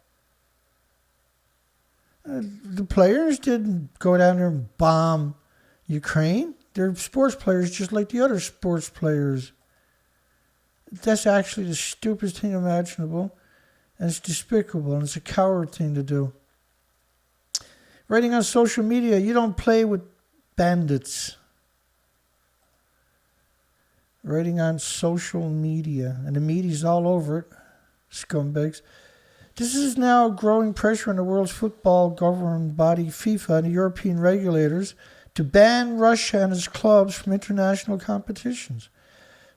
The players didn't go down there and bomb Ukraine. They're sports players just like the other sports players. That's actually the stupidest thing imaginable. And it's despicable, and it's a coward thing to do. Writing on social media, you don't play with bandits. Writing on social media, and the media's all over it, scumbags. This is now growing pressure on the world's football governing body, FIFA, and the European regulators to ban Russia and its clubs from international competitions.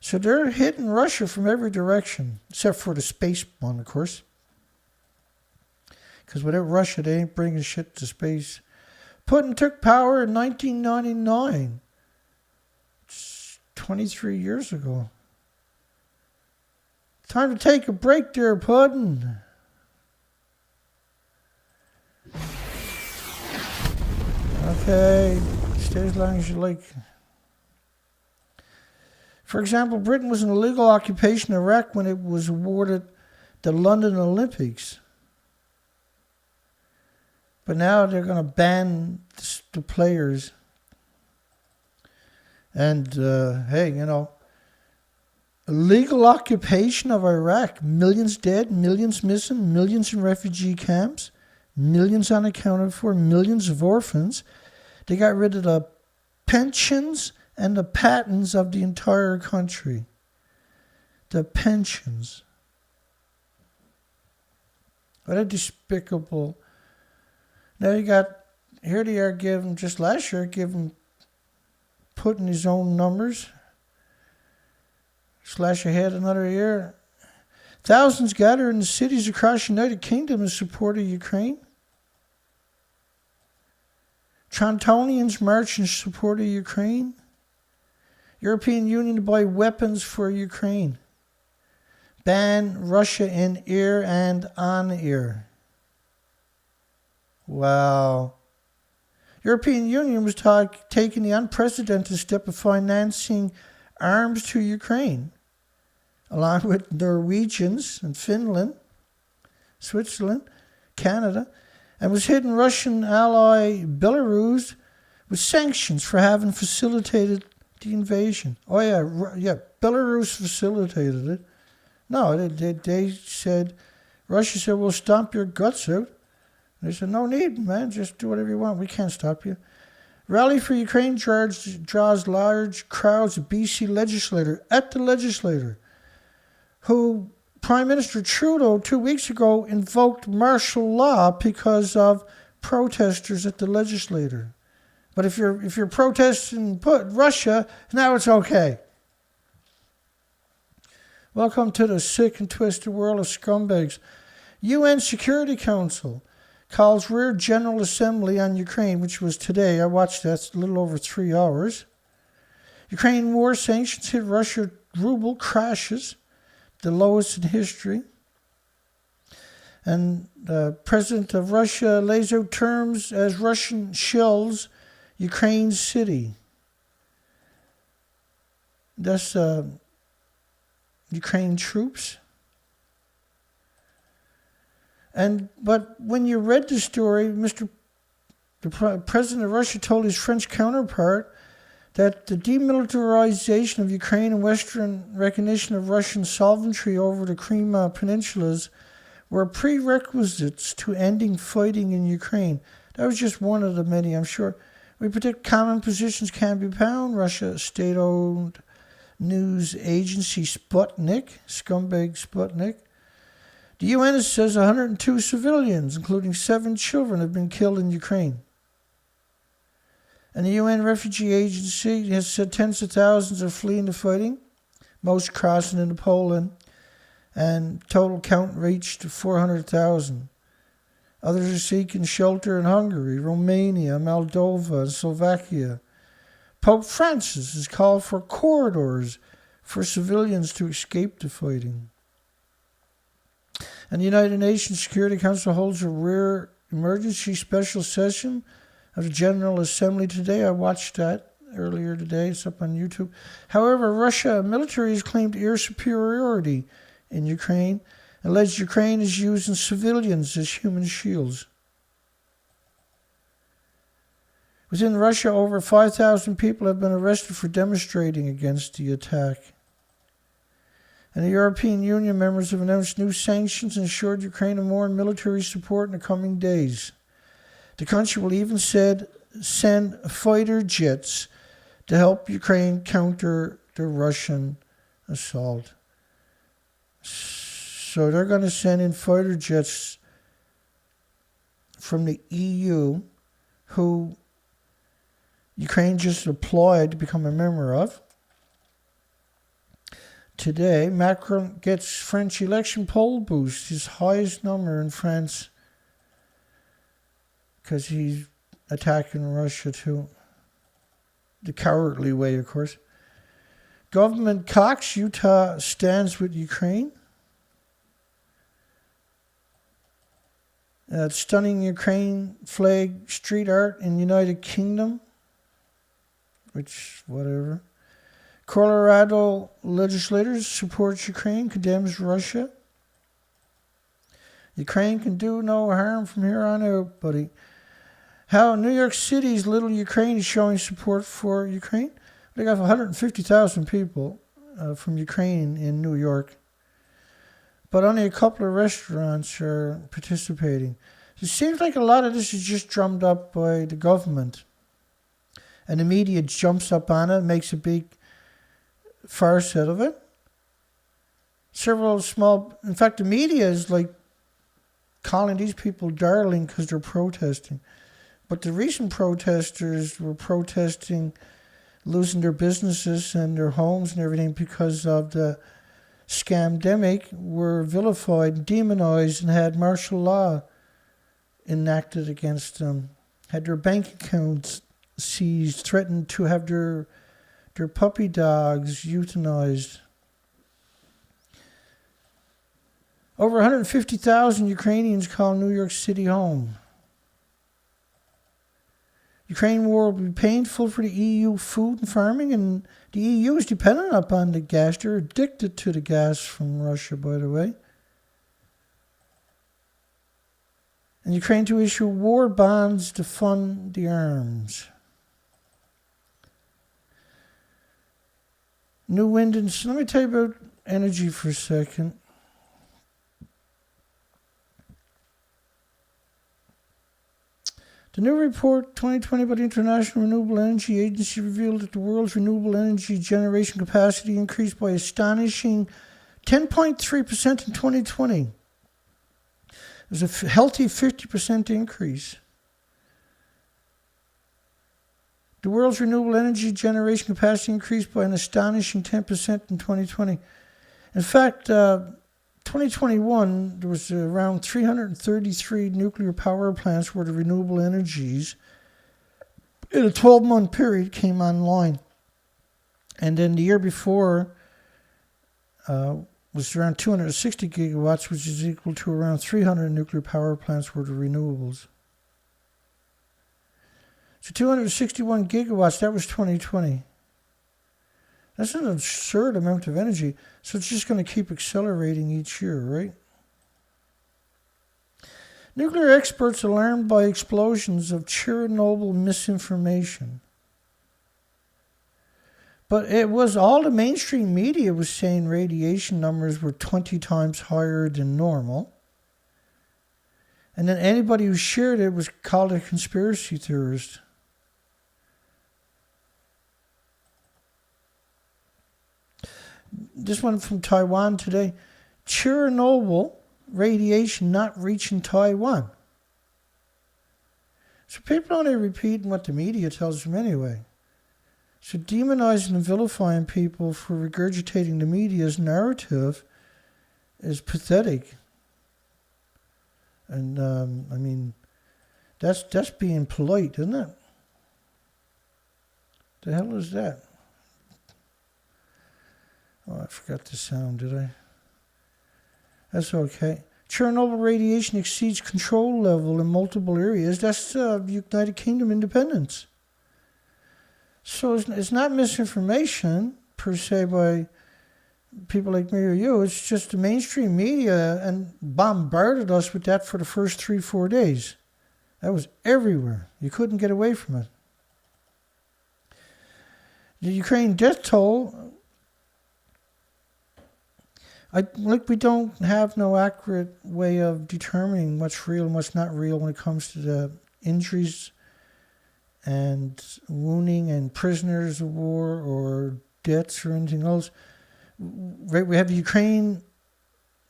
So they're hitting Russia from every direction, except for the space one, of course. Because without Russia, they ain't bringing shit to space. Putin took power in 1999. It's 23 years ago. Time to take a break there, Putin. Okay, stay as long as you like. For example, Britain was an illegal occupation of Iraq when it was awarded the London Olympics. But now they're going to ban the players. And, hey, you know, illegal occupation of Iraq. Millions dead, millions missing, millions in refugee camps, millions unaccounted for, millions of orphans. They got rid of the pensions and the patents of the entire country. The pensions. What a despicable. Now you got, here they are giving, just last year, giving put in his own numbers. Slash ahead another year. Thousands gather in the cities across the United Kingdom in support of Ukraine. Trantonians march in support of Ukraine. European Union to buy weapons for Ukraine. Ban Russia in ear and on ear. Wow. European Union was taking the unprecedented step of financing arms to Ukraine, along with Norwegians and Finland, Switzerland, Canada, and was hitting Russian ally Belarus with sanctions for having facilitated the invasion. Oh yeah, Belarus facilitated it. No, they said, Russia said, we'll stomp your guts out. They said, no need, man, just do whatever you want. We can't stop you. Rally for Ukraine draws large crowds of BC legislators at the legislature, who Prime Minister Trudeau 2 weeks ago invoked martial law because of protesters at the legislature. But if you're protesting Russia, now it's okay. Welcome to the sick and twisted world of scumbags. UN Security Council calls Rear General Assembly on Ukraine, which was today. I watched that. It's a little over 3 hours. Ukraine war sanctions hit Russia. Ruble crashes, the lowest in history. And the president of Russia lays out terms as Russian shells Ukraine city. That's Ukraine troops. But when you read the story, the president of Russia told his French counterpart that the demilitarization of Ukraine and Western recognition of Russian sovereignty over the Crimea peninsulas were prerequisites to ending fighting in Ukraine. That was just one of the many, I'm sure. We predict common positions can be found. Russia state-owned news agency Sputnik, scumbag Sputnik. The UN says 102 civilians, including 7 children, have been killed in Ukraine. And the UN Refugee Agency has said tens of thousands are fleeing the fighting, most crossing into Poland, and total count reached 400,000. Others are seeking shelter in Hungary, Romania, Moldova, and Slovakia. Pope Francis has called for corridors for civilians to escape the fighting. And the United Nations Security Council holds a rare emergency special session of the General Assembly today. I watched that earlier today. It's up on YouTube. However, Russia military has claimed air superiority in Ukraine, alleged Ukraine is using civilians as human shields. Within Russia, over 5,000 people have been arrested for demonstrating against the attack. And the European Union members have announced new sanctions and assured Ukraine of more military support in the coming days. The country will even send fighter jets to help Ukraine counter the Russian assault. So they're going to send in fighter jets from the EU, who Ukraine just applied to become a member of. Today, Macron gets French election poll boost, his highest number in France, because he's attacking Russia too. The cowardly way, of course. Government cocks, Utah stands with Ukraine. Stunning Ukraine flag street art in United Kingdom, which, whatever. Colorado legislators support Ukraine, condemns Russia. Ukraine can do no harm from here on out, buddy. How New York City's Little Ukraine is showing support for Ukraine. They got 150,000 people from Ukraine in New York, but only a couple of restaurants are participating. It seems like a lot of this is just drummed up by the government, and the media jumps up on it, makes a big farce out of it. In fact, the media is like calling these people darling because they're protesting. But the recent protesters were protesting losing their businesses and their homes and everything because of the scamdemic were vilified, demonized, and had martial law enacted against them, had their bank accounts seized, threatened to have their puppy dogs euthanized. Over 150,000 Ukrainians call New York City home. Ukraine war will be painful for the EU food and farming, and the EU is dependent upon the gas. They're addicted to the gas from Russia, by the way. And Ukraine to issue war bonds to fund the arms. New wind and sun. Let me tell you about energy for a second. The new report 2020 by the International Renewable Energy Agency revealed that the world's renewable energy generation capacity increased by astonishing 10.3% in 2020. It was a healthy 50% increase. The world's renewable energy generation capacity increased by an astonishing 10% in 2020. In fact, 2021, there was around 333 nuclear power plants where the renewable energies in a 12-month period came online. And then the year before was around 260 gigawatts, which is equal to around 300 nuclear power plants were the renewables. So 261 gigawatts, that was 2020. That's an absurd amount of energy. So it's just going to keep accelerating each year, right? Nuclear experts alarmed by explosions of Chernobyl misinformation. But it was all the mainstream media was saying radiation numbers were 20 times higher than normal. And then anybody who shared it was called a conspiracy theorist. This one from Taiwan today. Chernobyl radiation not reaching Taiwan. So people only repeating what the media tells them anyway. So demonizing and vilifying people for regurgitating the media's narrative is pathetic. And I mean, that's being polite, isn't it? The hell is that? Oh, I forgot the sound, did I? That's okay. Chernobyl radiation exceeds control level in multiple areas. That's United Kingdom independence. So it's not misinformation, per se, by people like me or you. It's just the mainstream media and bombarded us with that for the first 3-4 days. That was everywhere. You couldn't get away from it. The Ukraine death toll... we don't have no accurate way of determining what's real and what's not real when it comes to the injuries and wounding and prisoners of war or deaths or anything else. We have a Ukraine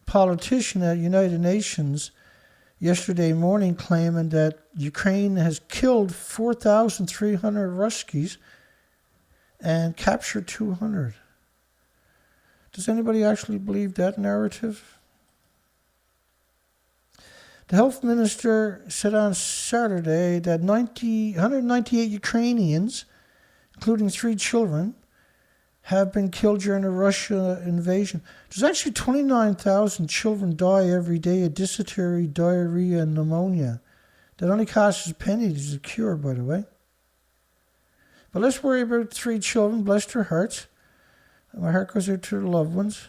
politician at United Nations yesterday morning claiming that Ukraine has killed 4,300 Ruskies and captured 200. Does anybody actually believe that narrative? The health minister said on Saturday that 198 Ukrainians, including 3 children, have been killed during the Russia invasion. There's actually 29,000 children die every day of dysentery, diarrhea, and pneumonia. That only costs pennies to cure, by the way. But let's worry about 3 children, bless their hearts. My heart goes out to the loved ones.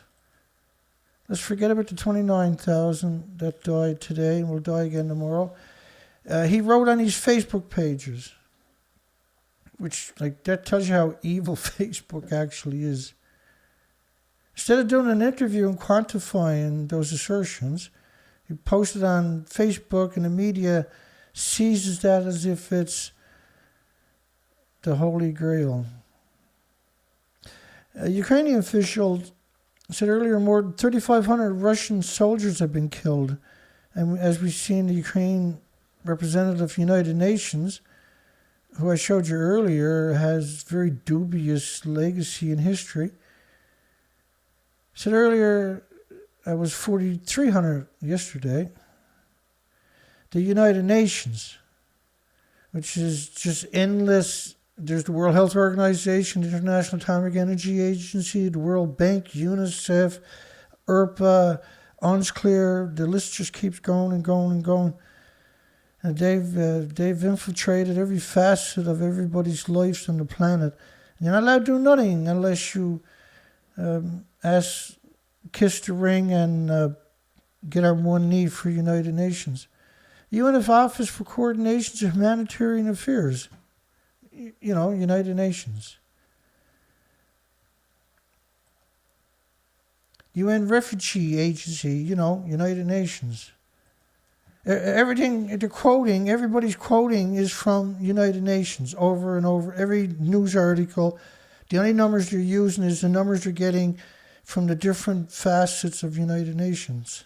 Let's forget about the 29,000 that died today and will die again tomorrow. He wrote on his Facebook pages, which, that tells you how evil Facebook actually is. Instead of doing an interview and quantifying those assertions, he posted on Facebook, and the media seizes that as if it's the Holy Grail. A Ukrainian official said earlier more than 3,500 Russian soldiers have been killed. And as we've seen, the Ukraine representative of the United Nations who I showed you earlier, has very dubious legacy in history. Said earlier, I was 4,300 yesterday. The United Nations, which is just endless. There's the World Health Organization, the International Atomic Energy Agency, the World Bank, UNICEF, IRPA, UNSCLEAR. The list just keeps going and going and going. And they've infiltrated every facet of everybody's lives on the planet. And you're not allowed to do nothing unless you kiss the ring and get on one knee for United Nations. UN Office for Coordination of Humanitarian Affairs. You know, United Nations. UN Refugee Agency, you know, United Nations. Everything they're quoting, everybody's quoting is from United Nations over and over. Every news article, the only numbers they're using is the numbers they're getting from the different facets of United Nations.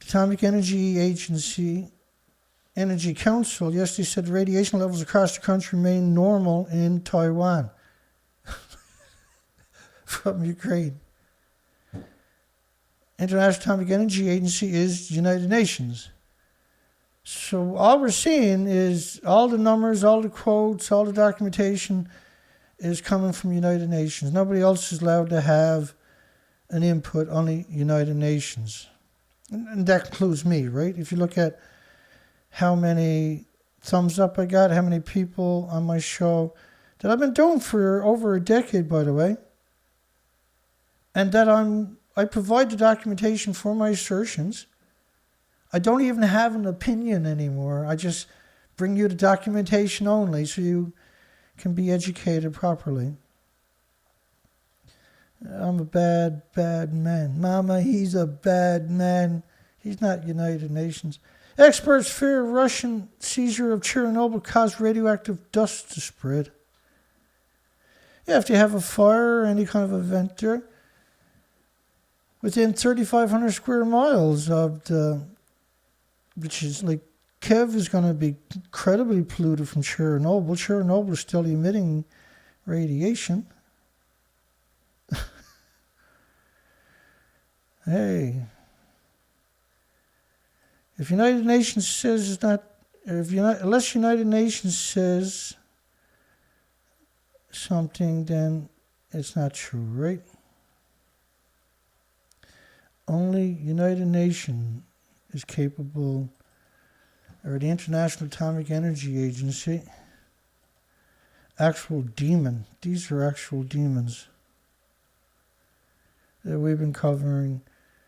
Atomic Energy Agency, Energy Council, yesterday said radiation levels across the country remain normal in Taiwan from Ukraine. International Atomic Energy Agency is United Nations. So all we're seeing is all the numbers, all the quotes, all the documentation is coming from United Nations. Nobody else is allowed to have an input, only United Nations. And that includes me, right? If you look at how many thumbs up I got, how many people on my show, that I've been doing for over a decade, by the way, and that I provide the documentation for my assertions. I don't even have an opinion anymore. I just bring you the documentation only so you can be educated properly. I'm a bad, bad man. Mama, he's a bad man. He's not United Nations. Experts fear Russian seizure of Chernobyl caused radioactive dust to spread. Yeah, if you have a fire or any kind of event there, within 3,500 square miles of which is like, Kiev is going to be incredibly polluted from Chernobyl. Chernobyl is still emitting radiation. Hey, if United Nations says it's not, unless United Nations says something, then it's not true, right? Only United Nations is capable, or the International Atomic Energy Agency, actual demon. These are actual demons that we've been covering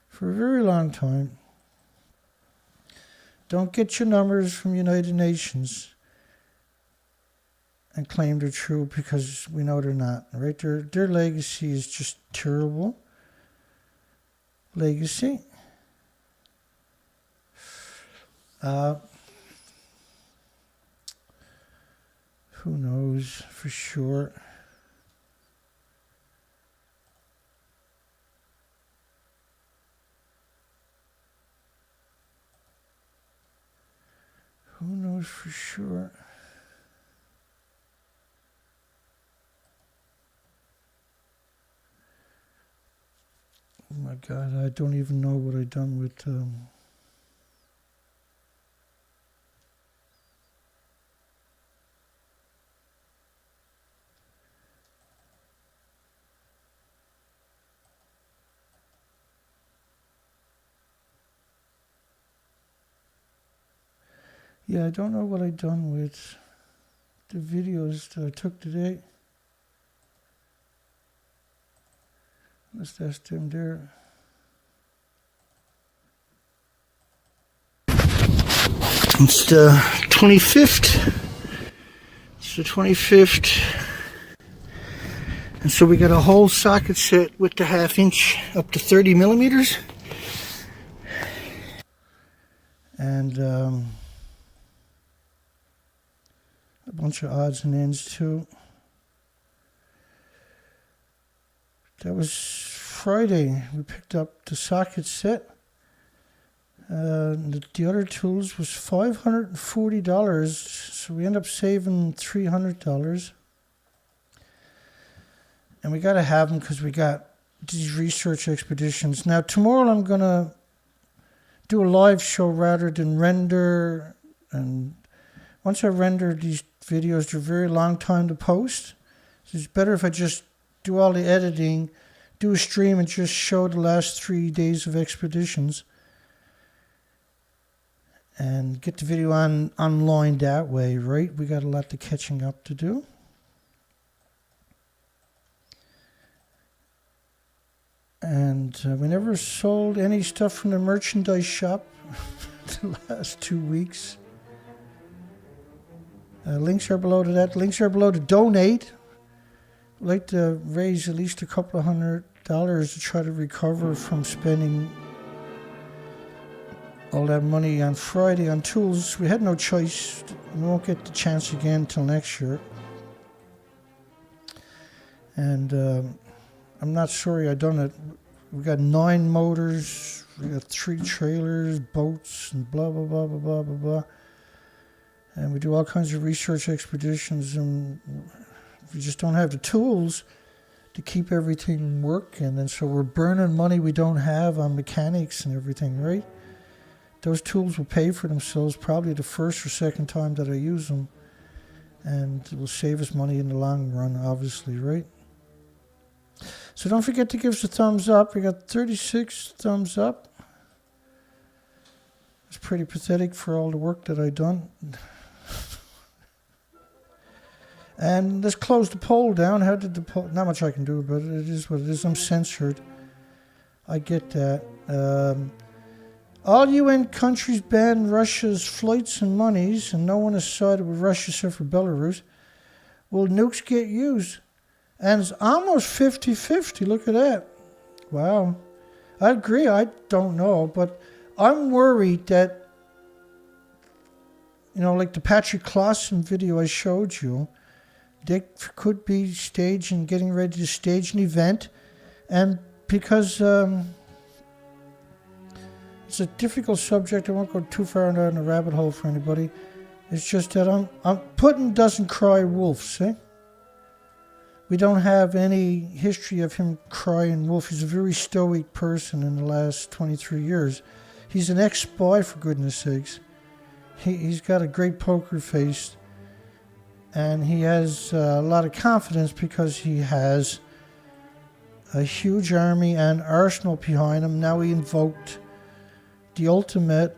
for a very long time. Don't get your numbers from United Nations and claim they're true, because we know they're not, right? Their legacy is just terrible legacy. Who knows for sure? Who knows for sure? Oh my God, I don't even know what I've done with... Yeah, I don't know what I've done with the videos that I took today. Let's ask them there. It's the 25th. It's the 25th. And so we got a whole socket set with the 1/2 inch up to 30 millimeters. And a bunch of odds and ends too. That was Friday. We picked up the socket set. The other tools was $540, so we end up saving $300. And we got to have them because we got these research expeditions. Now, tomorrow I'm going to do a live show rather than render. And once I render these videos, they're a very long time to post. So it's better if I just do all the editing, do a stream, and just show the last 3 days of expeditions. And get the video online that way, right? We got a lot of catching up to do. And we never sold any stuff from the merchandise shop the last 2 weeks. Links are below to that. Links are below to donate. I'd like to raise at least a couple of $100 to try to recover from spending all that money on Friday on tools. We had no choice. We won't get the chance again until next year. And I'm not sorry I done it. We got 9 motors, we got 3 trailers, boats, and blah, blah, blah, blah, blah, blah, blah. And we do all kinds of research expeditions, and we just don't have the tools to keep everything working. And so we're burning money we don't have on mechanics and everything, right? Those tools will pay for themselves probably the first or second time that I use them. And it will save us money in the long run, obviously, right? So don't forget to give us a thumbs up. We got 36 thumbs up. It's pretty pathetic for all the work that I've done. And let's close the poll down. How did the poll... Not much I can do about it. It is what it is. I'm censored. I get that. All UN countries banned Russia's flights and monies, and no one has sided with Russia except for Belarus. Will nukes get used? And it's almost 50-50. Look at that. Wow. I agree. I don't know. But I'm worried that, you know, like the Patrick Clausen video I showed you, they could be staging, getting ready to stage an event. And because it's a difficult subject, I won't go too far down the rabbit hole for anybody. It's just that Putin doesn't cry wolf, see? We don't have any history of him crying wolf. He's a very stoic person in the last 23 years. He's an ex-spy, for goodness sakes. He's got a great poker face. And he has a lot of confidence because he has a huge army and arsenal behind him. Now he invoked the ultimate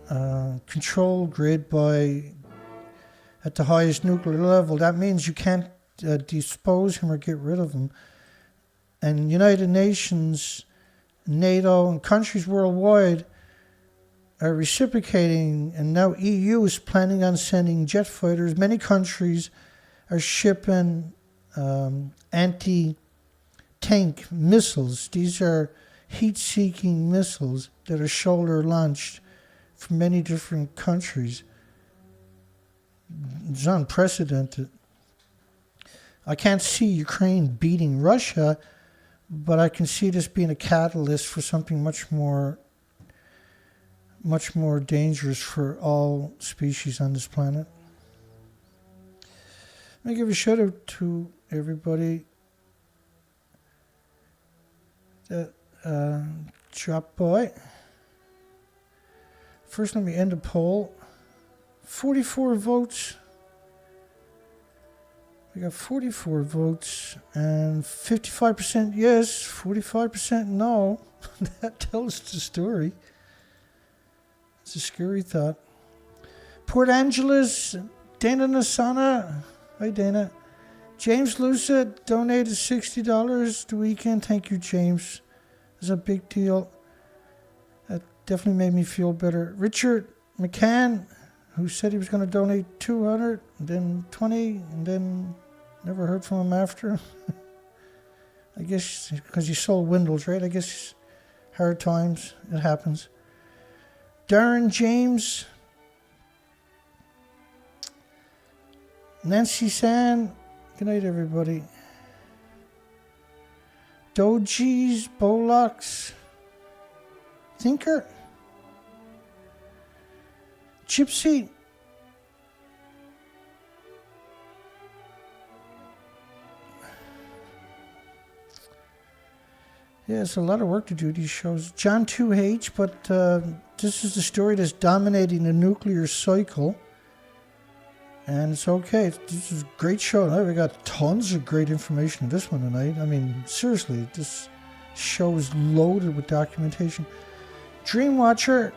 control grid at the highest nuclear level. That means you can't dispose him or get rid of him. And United Nations, NATO, and countries worldwide are reciprocating, and now EU is planning on sending jet fighters. Many countries are shipping anti-tank missiles. These are heat-seeking missiles that are shoulder-launched from many different countries. It's unprecedented. I can't see Ukraine beating Russia, but I can see this being a catalyst for something much more dangerous for all species on this planet. Let me give a shout out to everybody that dropped by. First, let me end the poll. 44 votes. We got 44 votes and 55% yes, 45% no. That tells the story. It's a scary thought. Port Angeles, Dana Nasana. Hi, Dana. James Lucid donated $60 the weekend. Thank you, James. It's a big deal. That definitely made me feel better. Richard McCann, who said he was going to donate $200, and then $20, and then never heard from him after. I guess because he sold windows, right? I guess hard times. It happens. Darren James. Nancy San. Good night, everybody. Doji's, Bolocks, Thinker, Gypsy, yeah, it's a lot of work to do these shows. John 2H, but this is the story that's dominating the nuclear cycle. And it's okay. This is a great show tonight. We got tons of great information in this one tonight. I mean, seriously, this show is loaded with documentation. Dreamwatcher.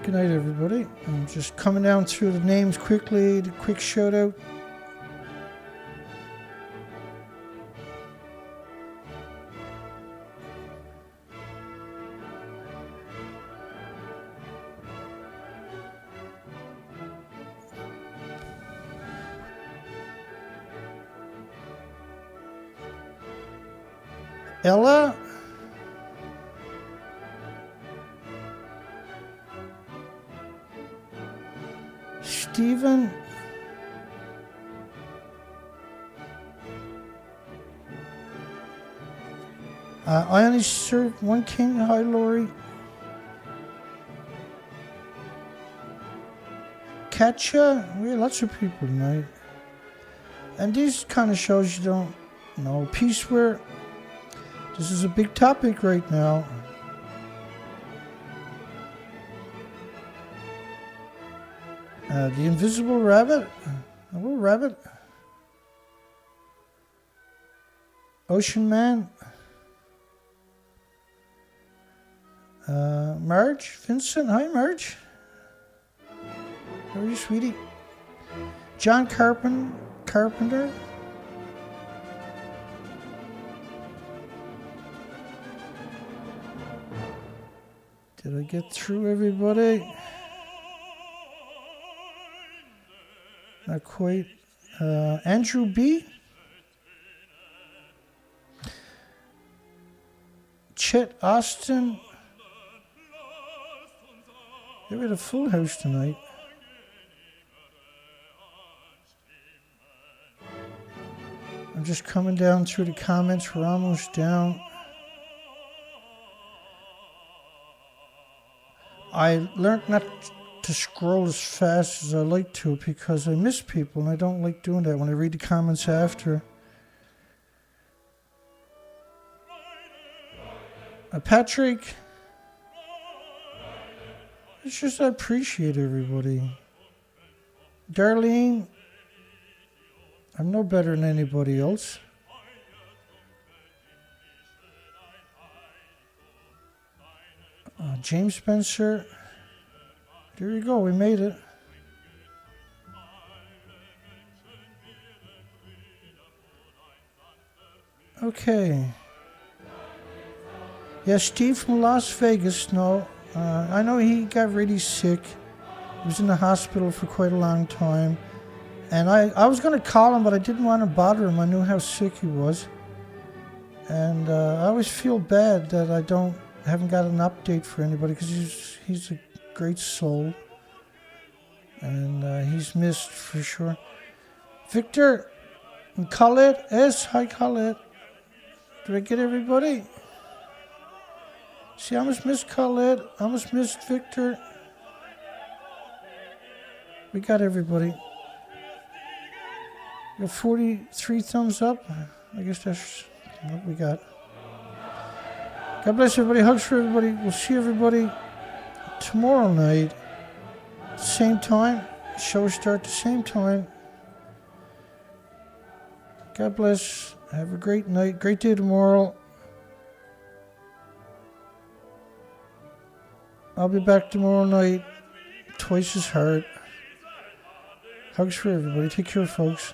Good night, everybody. I'm just coming down through the names quickly. The quick shout out. Ella, Stephen, I only serve one king. Hi, Lori. Katja, we have lots of people tonight. And these kind of shows you don't know. Peaceware. This is a big topic right now. The Invisible Rabbit. A little rabbit. Ocean Man. Marge. Vincent. Hi, Marge. How are you, sweetie? John Carpenter. Did I get through everybody? Not quite. Andrew B. Chet Austin. They had a full house tonight. I'm just coming down through the comments. We're almost down. I learned not to scroll as fast as I like to because I miss people and I don't like doing that when I read the comments after. Patrick, it's just I appreciate everybody. Darlene, I'm no better than anybody else. James Spencer. There you go, we made it. Okay. Yeah, Steve from Las Vegas, no. I know he got really sick. He was in the hospital for quite a long time. And I was going to call him, but I didn't want to bother him. I knew how sick he was. And I always feel bad that I haven't got an update for anybody because he's a great soul. And he's missed for sure. Victor and Colette S. Hi, Colette. Did I get everybody? See, I almost missed Colette. I almost missed Victor. We got everybody. We got 43 thumbs up. I guess that's what we got. God bless everybody. Hugs for everybody. We'll see everybody tomorrow night. Same time. Show start the same time. God bless. Have a great night. Great day tomorrow. I'll be back tomorrow night. Twice as hard. Hugs for everybody. Take care, folks.